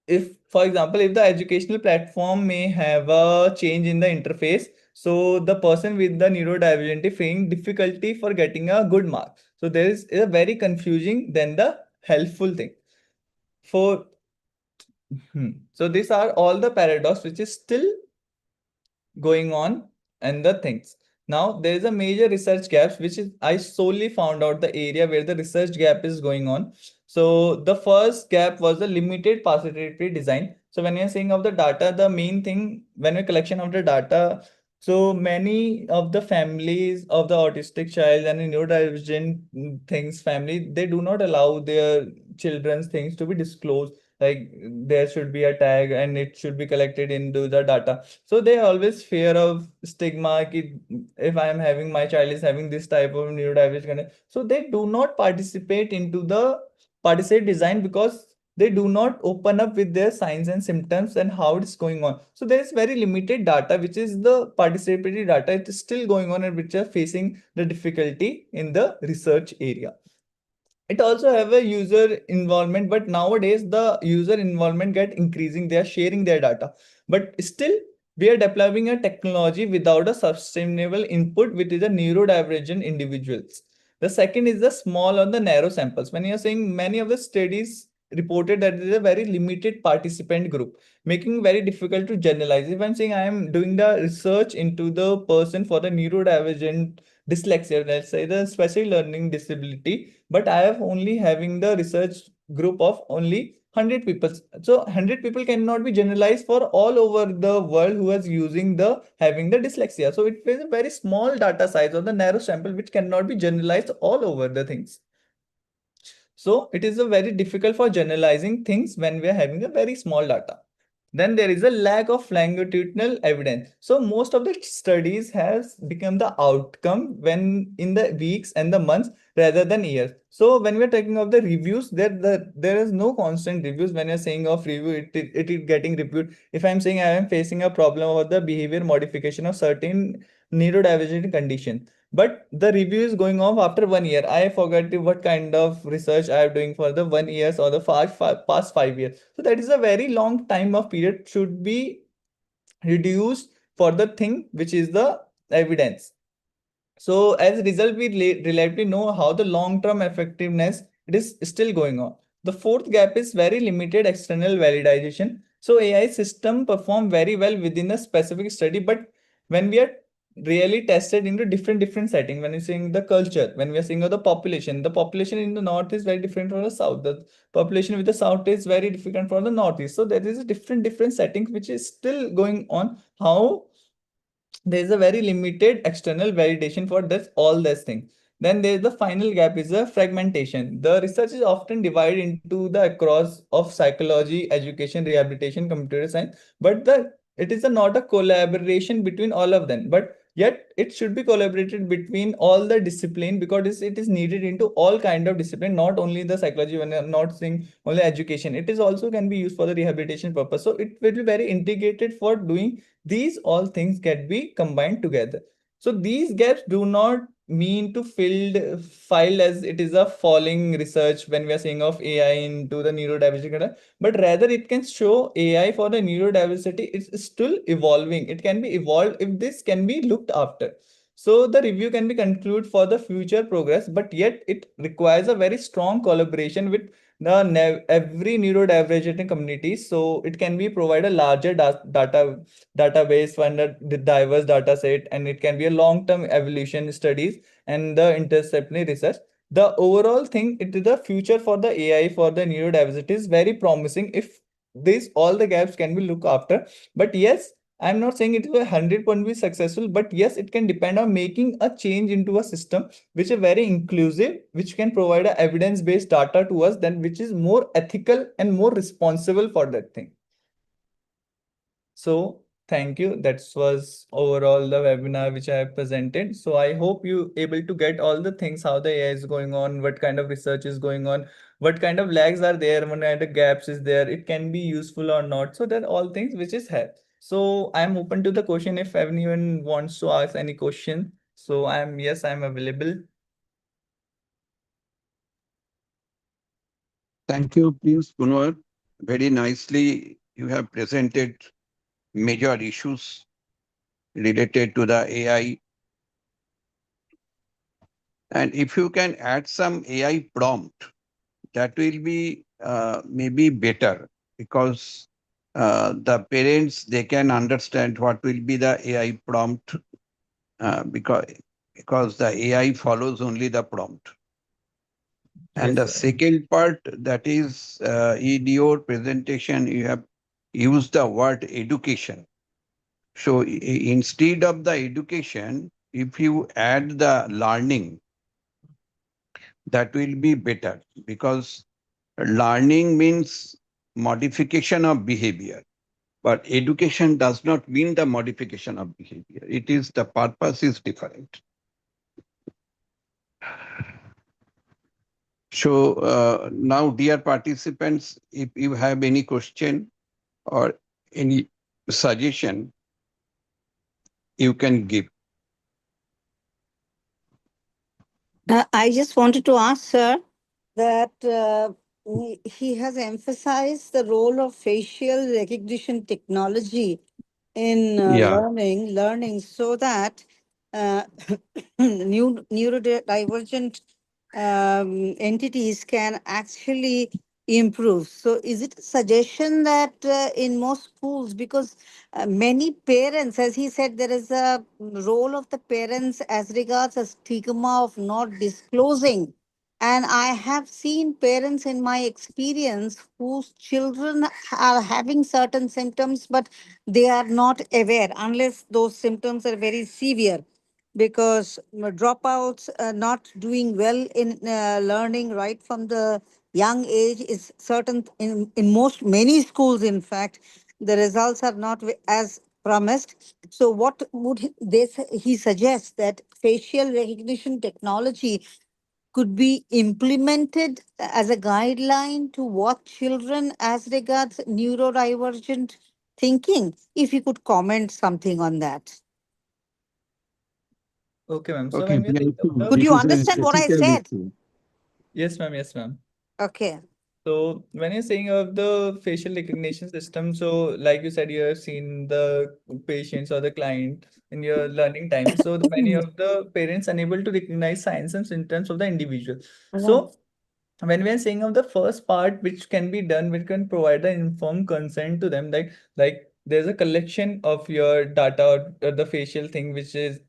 If, for example, if the educational platform may have a change in the interface, so the person with the neurodivergent feeling difficulty for getting a good mark. So there is a very confusing than the helpful thing. For so these are all the paradox which is still going on and the things. Now there is a major research gaps which is I solely found out the area where the research gap is going on. So the first gap was the limited participatory design. So when you're saying of the data, the main thing when we collection of the data, So many of the families of the autistic child and the neurodivergent things family, they do not allow their children's things to be disclosed. Like there should be a tag and it should be collected into the data. So they always fear of stigma. If I am having my child is having this type of neurodivergent, so they do not participate design because they do not open up with their signs and symptoms and how it's going on. So there is very limited data, which is the participatory data. It is still going on and which are facing the difficulty in the research area. It also have a user involvement, but nowadays the user involvement get increasing. They are sharing their data, but still we are developing a technology without a sustainable input, which is a neurodivergent individuals. The second is the small or the narrow samples. When you are saying many of the studies reported that there is a very limited participant group, making very difficult to generalize. If I'm saying I am doing the research into the person for the neurodivergent dyslexia, let's say the special learning disability, but I have only having the research group of only 100 people. So 100 people cannot be generalized for all over the world who is using the having the dyslexia. So it is a very small data size or the narrow sample which cannot be generalized all over the things. So it is a very difficult for generalizing things when we are having a very small data. Then there is a lack of longitudinal evidence. So most of the studies has become the outcome when in the weeks and the months rather than years. So when we are talking of the reviews, there is no constant reviews. When you're saying of review, it is getting reviewed. If I'm saying I am facing a problem about the behavior modification of certain neurodivergent condition, but the review is going off after 1 year. I forgot what kind of research I am doing for the 1 years or the past 5 years. So that is a very long time of period should be reduced for the thing which is the evidence. So as a result, we relatively know how the long-term effectiveness it is still going on. The fourth gap is very limited external validation. So AI system perform very well within a specific study, but when we are really tested into different setting, when you're seeing the culture, when we are seeing the population in the north is very different from the south. The population with the south is very different from the northeast. So there is a different settings which is still going on. How there is a very limited external validation for this all this thing. Then there is the final gap is the fragmentation. The research is often divided into the across of psychology, education, rehabilitation, computer science, but the it is a not a collaboration between all of them, but yet it should be collaborated between all the discipline because it is needed into all kind of discipline, not only the psychology. When I'm not saying only education, it is also can be used for the rehabilitation purpose. So it will be very integrated for doing these all things can be combined together. So these gaps do not mean to filled file as it is a falling research when we are saying of AI into the neurodiversity, but rather it can show AI for the neurodiversity is still evolving. It can be evolved if this can be looked after. So the review can be concluded for the future progress, but yet it requires a very strong collaboration with every neurodivergent community. So it can be provide a larger database for the diverse data set, and it can be a long-term evolution studies and the interdisciplinary research. The overall thing, it is the future for the AI for the neurodiversity is very promising if this all the gaps can be looked after. But yes, I'm not saying it will 100% be successful, but yes, it can depend on making a change into a system which is very inclusive, which can provide a evidence-based data to us, then which is more ethical and more responsible for that thing. So thank you. That was overall the webinar which I have presented. So I hope you able to get all the things, how the AI is going on, what kind of research is going on, what kind of lags are there, what kind of gaps is there, it can be useful or not. So that all things which is here. So I'm open to the question if anyone wants to ask any question. So I'm available. Thank you, please, Kunwar. Very nicely, you have presented major issues related to the AI. And if you can add some AI prompt, that will be maybe better because the parents, they can understand what will be the AI prompt because the AI follows only the prompt. And Yes, the sir. second part, that is in your presentation, you have used the word education. So instead of the education, if you add the learning, that will be better, because learning means modification of behavior. But education does not mean the modification of behavior. It is, the purpose is different. So now, dear participants, if you have any question or any suggestion, you can give. I just wanted to ask, sir, that he has emphasized the role of facial recognition technology in Yeah. learning, so that uh, neurodivergent entities can actually improve. So, is it a suggestion that in most schools, because many parents, as he said, there is a role of the parents as regards a stigma of not disclosing. And I have seen parents in my experience whose children are having certain symptoms, but they are not aware unless those symptoms are very severe, because dropouts not doing well in learning right from the young age is certain. In most many schools, in fact, the results are not as promised. So what would he suggest that facial recognition technology could be implemented as a guideline to what children as regards neurodivergent thinking? If you could comment something on that. Okay, ma'am. So Okay. when we are saying of the, Could This you is a understand what I critical said? issue. yes, ma'am, yes, ma'am. Okay. So when you're saying of the facial recognition system, so like you said, you have seen the patients or the client in your learning time. So the many of the parents unable to recognize signs and symptoms of the individual. Yeah. So when we are saying of the first part, which can be done, we can provide the informed consent to them, like there's a collection of your data or the facial thing, which is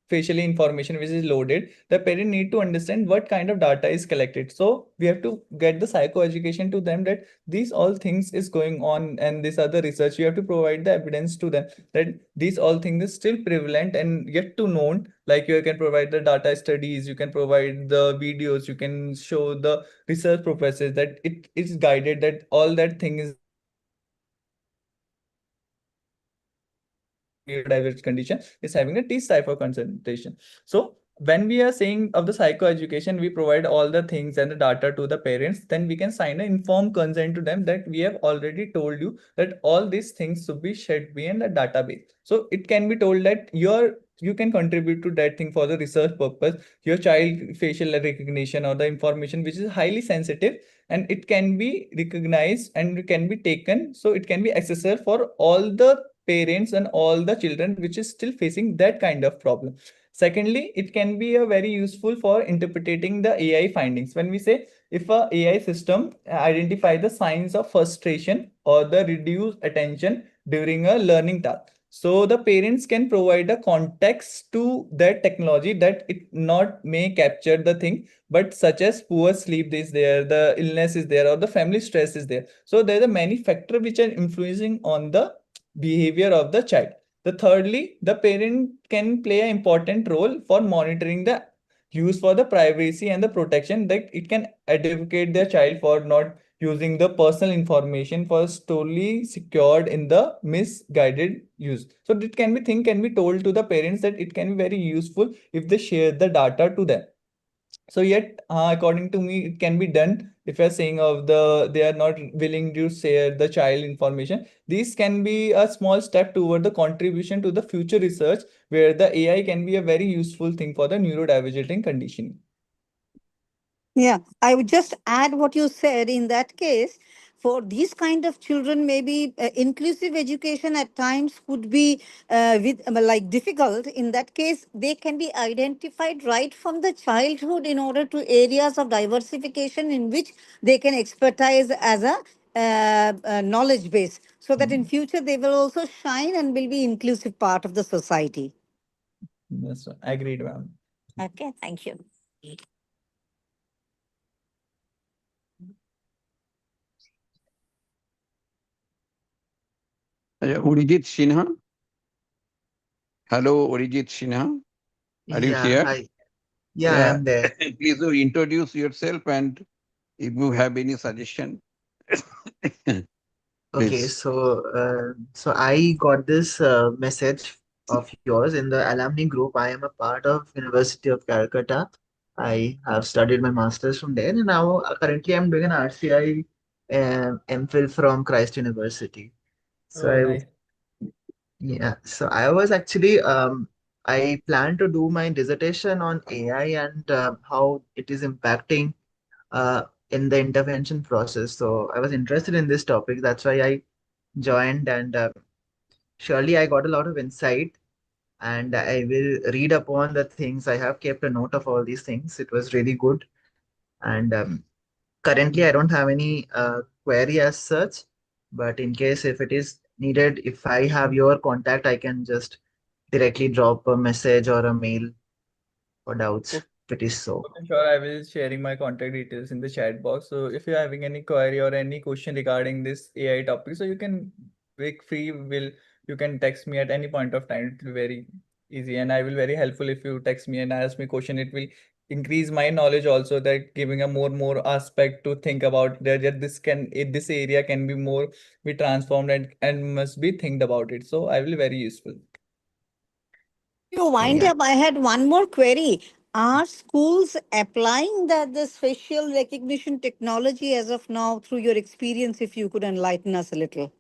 facially information which is loaded. The parent need to understand what kind of data is collected. So we have to get the psycho education to them that these all things is going on and these are the research. You have to provide the evidence to them that these all things is still prevalent and yet to known. Like you can provide the data studies, you can provide the videos, you can show the research professors that it is guided that all that thing is neurodivergent condition is having a T type of concentration. So when we are saying of the psychoeducation, we provide all the things and the data to the parents, then we can sign an informed consent to them that we have already told you that all these things should be shared be in the database. So it can be told that you can contribute to that thing for the research purpose. Your child facial recognition or the information which is highly sensitive and it can be recognized and it can be taken, so it can be accessible for all the parents and all the children which is still facing that kind of problem. Secondly, it can be a very useful for interpreting the AI findings. When we say if a AI system identify the signs of frustration or the reduced attention during a learning task, so the parents can provide a context to that technology that it not may capture the thing, but such as poor sleep is there, the illness is there, or the family stress is there. So there are many factors which are influencing on the behavior of the child. The thirdly, the parent can play an important role for monitoring the use for the privacy and the protection, that it can advocate their child for not using the personal information for solely secured in the misguided use. So it can be thing can be told to the parents that it can be very useful if they share the data to them. So yet, according to me, it can be done if you're saying of they are not willing to share the child information. These can be a small step toward the contribution to the future research where the AI can be a very useful thing for the neurodivergent conditioning. Yeah, I would just add what you said. In that case, for these kind of children, maybe inclusive education at times could be with like difficult. In that case, they can be identified right from the childhood in order to areas of diversification in which they can expertise as a knowledge base, so that in future they will also shine and will be inclusive part of the society. Yes, agreed, ma'am. Okay, thank you. Urijit Sinha. Hello, Orijit Sinha. Are you Yeah, here? hi. Yeah, Yeah. I'm there. Please do introduce yourself and if you have any suggestion, Okay, please. so I got this message of yours in the alumni group. I am a part of University of Calcutta. I have studied my master's from there, and now currently I'm doing an RCI MPhil from Christ University. So Oh, nice. yeah, so I was actually I plan to do my dissertation on AI and how it is impacting uh, in the intervention process. So I was interested in this topic. That's why I joined, and surely I got a lot of insight. And I will read upon the things. I have kept a note of all these things. It was really good. And currently, I don't have any query as such. But in case if it is needed, if I have your contact, I can just directly drop a message or a mail for doubts if it is so. Okay, sure. I will sharing my contact details in the chat box. So if you're having any query or any question regarding this AI topic, so you can make free will you can text me at any point of time. It will be very easy and I will very helpful if you text me and ask me question. It will increase my knowledge also that giving a more aspect to think about that this this area can be more be transformed and must be think about it. So I will be very useful. You wind Yeah. up, I had one more query. Are schools applying this facial recognition technology as of now through your experience, if you could enlighten us a little?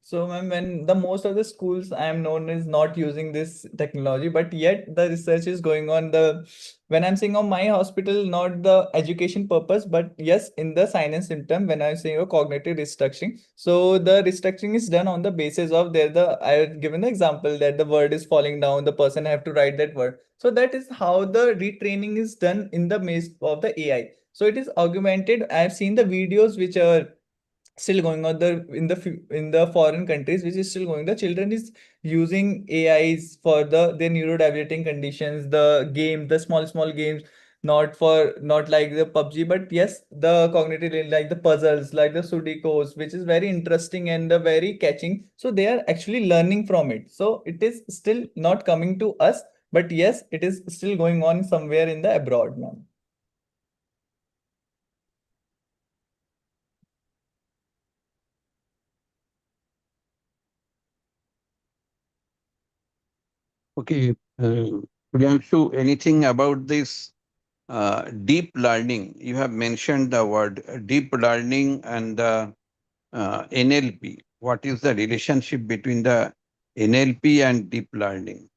So, ma'am, when the most of the schools I am known is not using this technology, but yet the research is going on. The when I'm saying on my hospital, not the education purpose, but yes, in the sign and symptom, when I'm saying a cognitive restructuring. So the restructuring is done on the basis of there the I have given the example that the word is falling down, the person have to write that word. So that is how the retraining is done in the maze of the AI. So it is augmented. I've seen the videos which are still going on in the foreign countries which is still going the children is using ais for their neurodivergent conditions the game the small games not like the PUBG but yes the cognitive like the puzzles like the sudokos which is very interesting and very catching so they are actually learning from it so it is still not coming to us but yes it is still going on somewhere in the abroad now. Okay. Priyanshu, anything about this deep learning? You have mentioned the word deep learning and the NLP. What is the relationship between the NLP and deep learning?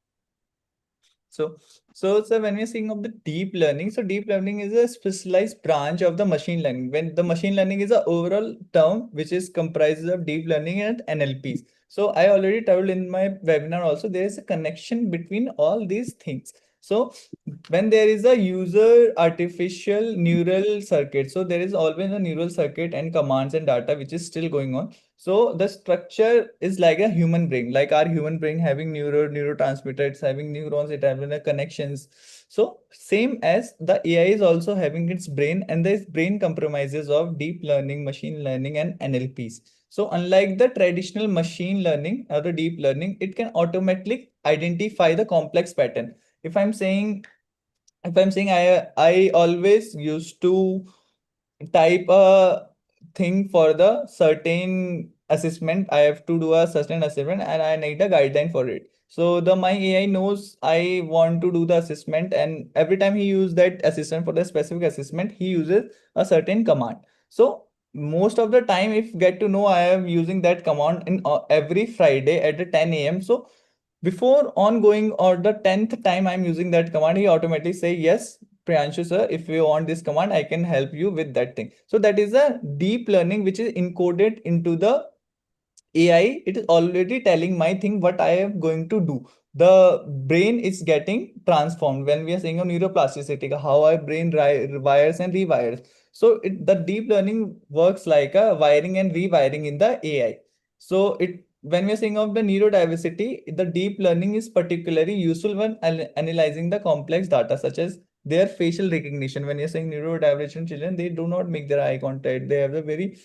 So, so when we're saying of the deep learning, so deep learning is a specialized branch of the machine learning. When the machine learning is a overall term which is comprises of deep learning and NLPs. So I already told in my webinar also there is a connection between all these things. So when there is a user artificial neural circuit, so there is always a neural circuit and commands and data which is still going on. So the structure is like a human brain, like our human brain having neurotransmitter, it's having neurons, it having a connections. So same as the AI is also having its brain, and this brain compromises of deep learning, machine learning, and NLPs. So unlike the traditional machine learning or the deep learning, it can automatically identify the complex pattern. If I'm saying if I'm saying I always used to type a thing for the certain assessment. I have to do a certain assessment and I need a guideline for it. So the my AI knows I want to do the assessment, and every time he use that assessment for the specific assessment, he uses a certain command. So most of the time, if get to know I am using that command in every Friday at the 10 a.m. So before ongoing or the 10th time I'm using that command, he automatically say, yes, Priyanshu sir, if you want this command, I can help you with that thing. So that is a deep learning which is encoded into the AI. It is already telling my thing what I am going to do. The brain is getting transformed when we are saying on neuroplasticity, how our brain wires and rewires. So the deep learning works like a wiring and rewiring in the AI. So it when we are saying of the neurodiversity, the deep learning is particularly useful when analyzing the complex data such as their facial recognition. When you're saying neurodivergent children, they do not make their eye contact. They have a very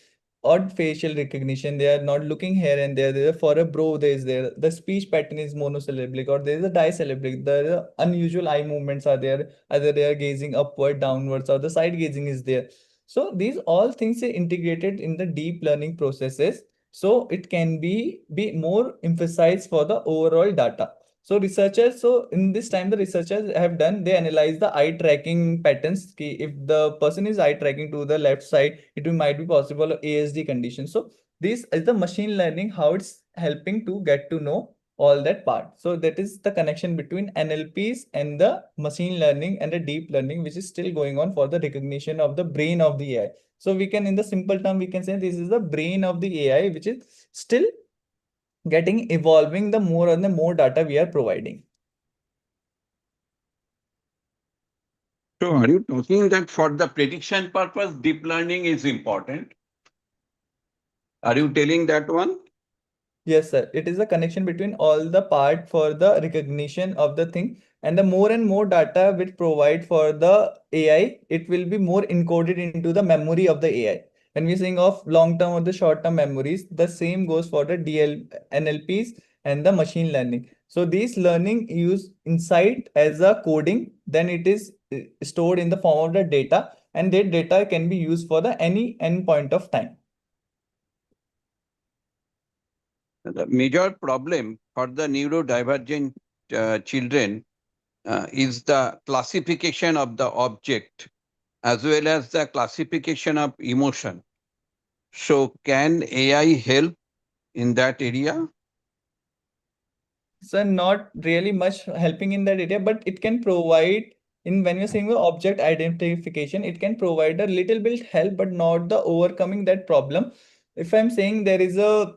odd facial recognition. They are not looking here and there. There for a bro, there is there. The speech pattern is monosyllabic or there is a disyllabic. The unusual eye movements are there. Either they are gazing upward, downwards, or the side gazing is there. So these all things are integrated in the deep learning processes. So it can be more emphasized for the overall data. So researchers, so in this time, the researchers have done, they analyze the eye tracking patterns. If the person is eye tracking to the left side, it might be possible ASD condition. So this is the machine learning, how it's helping to get to know all that part. So that is the connection between NLPs and the machine learning and the deep learning, which is still going on for the recognition of the brain of the AI. So we can, in the simple term, we can say this is the brain of the AI, which is still getting evolving the more and the more data we are providing. So are you talking that for the prediction purpose, deep learning is important? Are you telling that one? Yes, sir. It is a connection between all the part for the recognition of the thing, and the more and more data which provide for the AI, it will be more encoded into the memory of the AI. When we think of long term or the short term memories, the same goes for the NLPs and the machine learning. So these learning use insight as a coding, then it is stored in the form of the data, and that data can be used for the any end point of time. The major problem for the neurodivergent children is the classification of the object as well as the classification of emotion. So can AI help in that area? So not really much helping in that area, but it can provide, in when you're saying the object identification, it can provide a little bit help, but not the overcoming that problem. If I'm saying there is a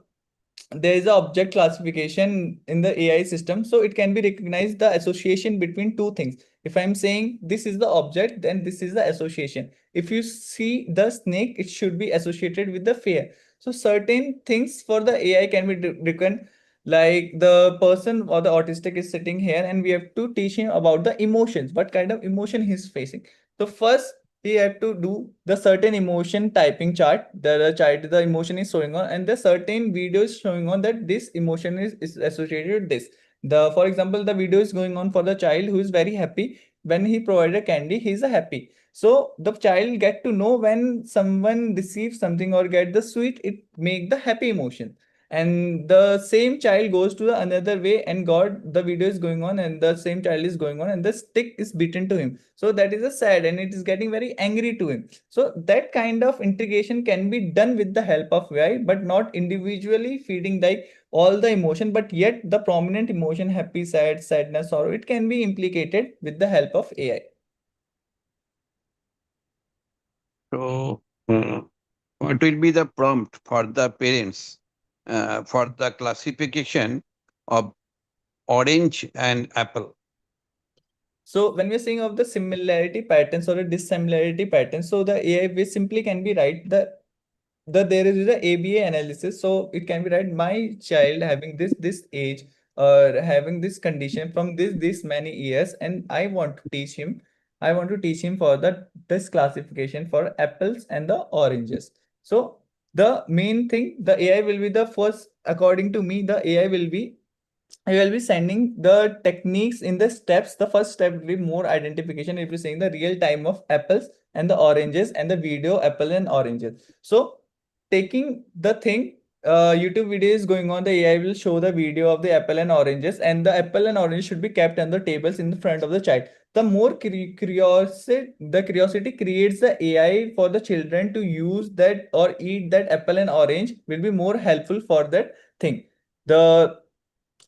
object classification in the AI system, so it can be recognized the association between two things. If I'm saying this is the object, then this is the association. If you see the snake, it should be associated with the fear. So certain things for the AI can be reckoned, like the person or the autistic is sitting here and we have to teach him about the emotions, what kind of emotion he's facing. So first we have to do the certain emotion typing chart. The child, the emotion is showing on, and the certain video is showing on that this emotion is associated with this. The, for example, the video is going on for the child who is very happy. When he provided a candy, he's a happy. So the child get to know when someone receives something or get the sweet, it make the happy emotion. And the same child goes to the another way and god, the video is going on and the same child is going on and the stick is beaten to him, so that is a sad and it is getting very angry to him. So that kind of integration can be done with the help of AI, but not individually feeding like all the emotion, but yet the prominent emotion, happy, sad, sadness, sorrow, it can be implicated with the help of AI. So what will be the prompt for the parents for the classification of orange and apple? So when we're saying of the similarity patterns or a dissimilarity patterns, so the AI we simply can be right the there is the ABA analysis. So it can be right, my child having this age or having this condition from this many years, and I want to teach him for the this classification for apples and the oranges. So the main thing, the AI will be the first, according to me, the AI will be, I will be sending the techniques in the steps. The first step will be more identification. If you're saying the real time of apples and the oranges and the video apple and oranges. So taking the thing, YouTube video is going on, the AI will show the video of the apple and oranges, and the apple and orange should be kept on the tables in the front of the child. The more curiosity creates the AI for the children to use that or eat that apple and orange will be more helpful for that thing. The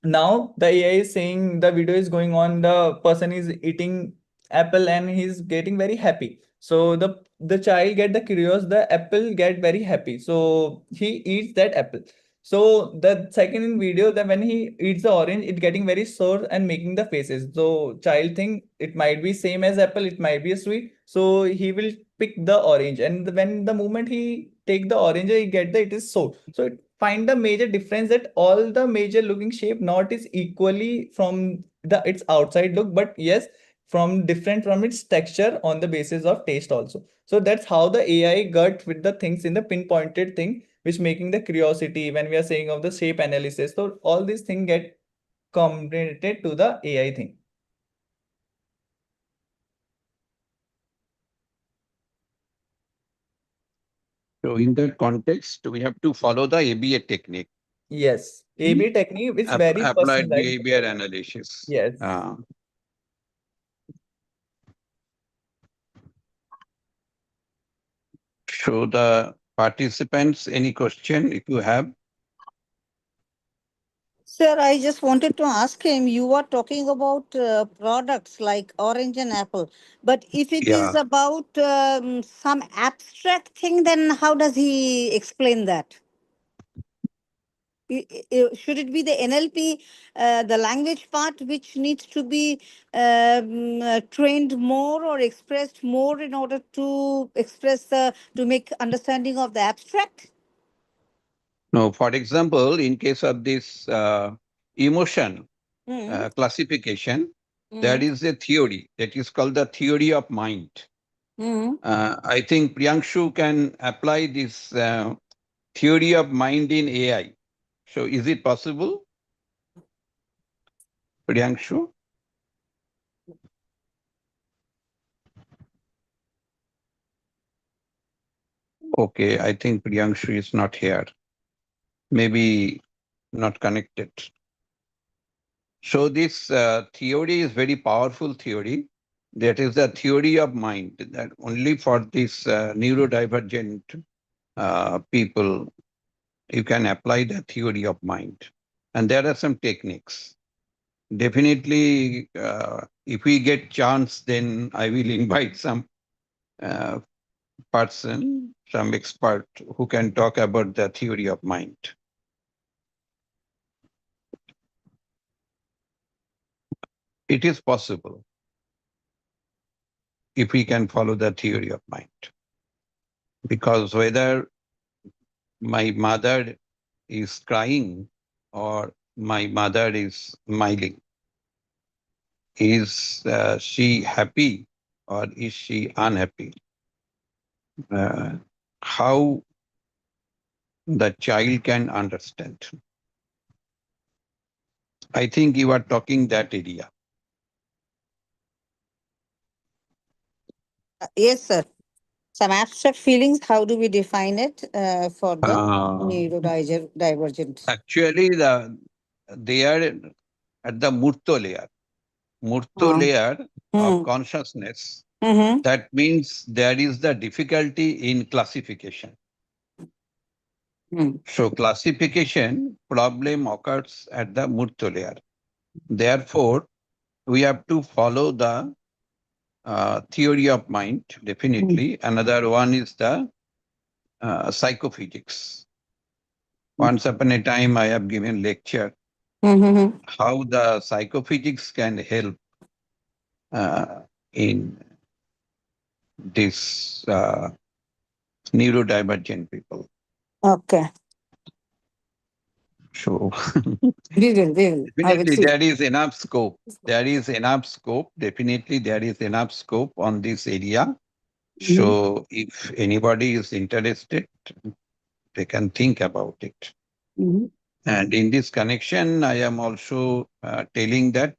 now the AI is saying the video is going on, the person is eating apple and he's getting very happy. So the child get the curious, the apple get very happy. So he eats that apple. So the second in video, that when he eats the orange, it getting very sore and making the faces. So child think it might be same as apple, it might be a sweet. So he will pick the orange, and when the moment he take the orange, he get the it is sore. So find the major difference that all the major looking shape not is equally from the its outside look, but yes, from different from its texture on the basis of taste also. So that's how the AI got with the things in the pinpointed thing, which making the curiosity when we are saying of the shape analysis. So all these things get combinated to the AI thing. So in that context, we have to follow the ABA technique, Yes, A/B technique is very applied personalized. behavior analysis. Yes. So the participants, any question if you have? Sir, I just wanted to ask him, you are talking about products like orange and apple, but if it is Yeah. about some abstract thing, then how does he explain that? Should it be the NLP, the language part, which needs to be trained more or expressed more in order to express to make understanding of the abstract? No, for example, in case of this emotion Mm, classification, there mm, is a theory that is called the theory of mind. mm. I think Priyanshu can apply this theory of mind in AI. So is it possible, Priyanshu? Okay, I think Priyanshu is not here. Maybe not connected. So this theory is very powerful theory. That is the theory of mind that only for this neurodivergent people you can apply the theory of mind. And there are some techniques. Definitely, if we get chance, then I will invite some uh, person, some expert who can talk about the theory of mind. It is possible if we can follow the theory of mind. Because whether my mother is crying or my mother is smiling, is she happy or is she unhappy? Uh, how the child can understand. I think you are talking that area. Yes, sir. Some abstract feelings, how do we define it for the Uh, neurodivergent? Actually, they are at the Murto layer. Murto Uh, layer of mm, consciousness. mm-hmm, That means there is the difficulty in classification. mm, So classification problem occurs at the Murto layer. Therefore, we have to follow the theory of mind, mm, definitely. Another one is the psychophysics. Once upon a time, I have given lecture mm-hmm. how the psychophysics can help uh, in this neurodivergent people. Okay. So We will. I will definitely see. there is enough scope. There is enough scope. Definitely there is enough scope on this area. Mm-hmm. So if anybody is interested, they can think about it. Mm-hmm. And in this connection, I am also telling that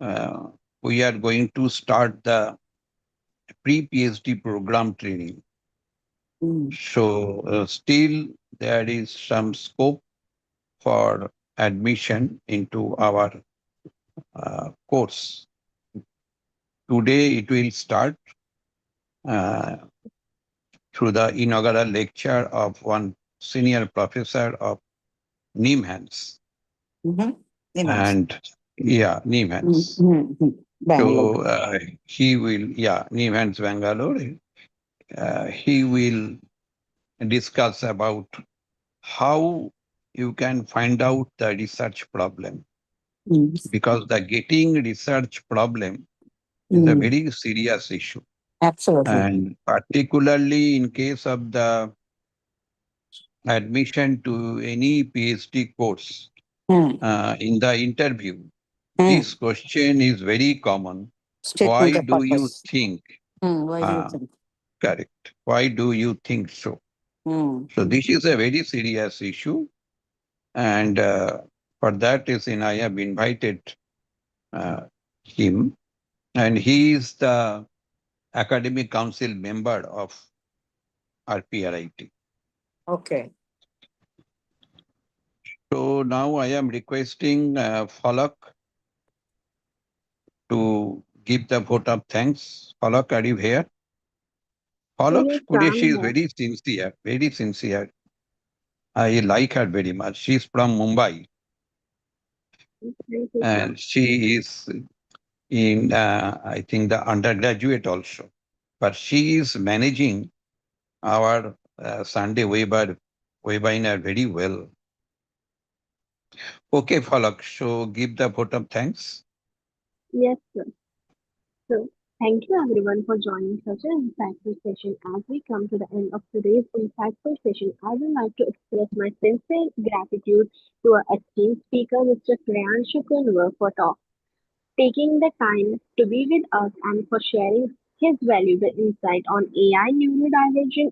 uh, we are going to start the pre-PhD program training. Mm-hmm. So still there is some scope for admission into our course. Today it will start uh, through the inaugural lecture of one senior professor of NIMHANS. Mm-hmm. Immense. And yeah, NIMHANS. Mm-hmm. Bangalore. So he will, yeah, NIMHANS Bangalore. He will discuss about how you can find out the research problem, because the getting research problem is a Mm-hmm. very serious issue. Absolutely. And particularly in case of the admission to any PhD course, Mm-hmm. in the interview, this question is very common. Statement why of do you purpose. think? Why do you Uh, think? Correct. Why do you think so? Hmm. So this is a very serious issue, and for that reason, I have invited uh, him, and he is the academic council member of RPRIT. Okay. So now I am requesting Falak to give the vote of thanks. Falak, are you here? Falak Yes, Qureshi I'm is here. very sincere, very sincere. I like her very much. She's from Mumbai, Thank you, sir. and she is in, I think, the undergraduate also. But she is managing our Sunday webinar very well. Okay, Falak, so give the vote of thanks. Yes, sir. So, thank you everyone for joining such an insightful session. As we come to the end of today's insightful session, I would like to express my sincere gratitude to our esteemed speaker, Mr. Priyanshu Kunwar, for taking the time to be with us and for sharing his valuable insight on AI neurodivergent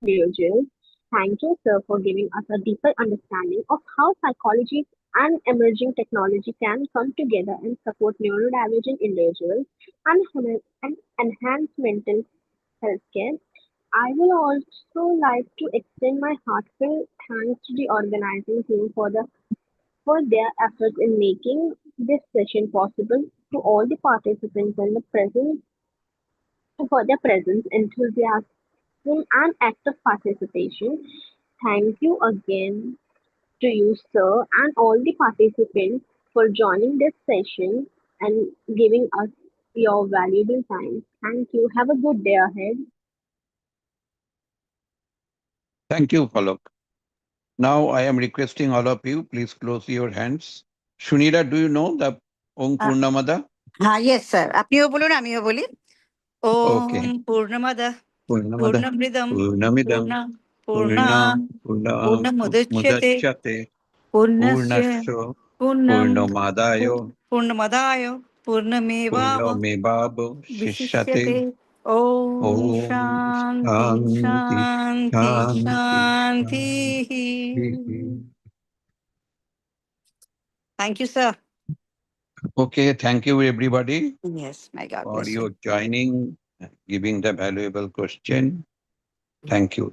individuals. Thank you, sir, for giving us a deeper understanding of how psychology and emerging technology can come together and support neurodivergent individuals and enhance mental health care. I will also like to extend my heartfelt thanks to the organizing team for their efforts in making this session possible, to all the participants and the presence for their presence, enthusiasm, and active participation. Thank you again to you, sir, and all the participants for joining this session and giving us your valuable time. Thank you. Have a good day ahead. Thank you, Falak. Now I am requesting all of you, please close your hands. Shunira, do you know the Om Uh, Purnamada? yes, sir. আপনিও বলুন আমিও বলি। ওম Okay. পূর্ণমদ Purnamada. পূর্ণমৃদম Purnamidam. পূর্ণ Purna. পূর্ণাৎ Purnam. পূর্ণমুদচ্যতে Mudachyate. পূর্ণস্য Purnasya. Purnam Purnamadayo. পূর্ণমদায় পূর্ণমেবাবশিষ্যতে Purnamebabo. Shishyate. ওম Om শান্তি Shanti. শান্তি Shanti. শান্তি। Shanti. Thank you, sir. Okay, thank you everybody Yes, my God for bless you. your joining, giving the valuable question. Thank you.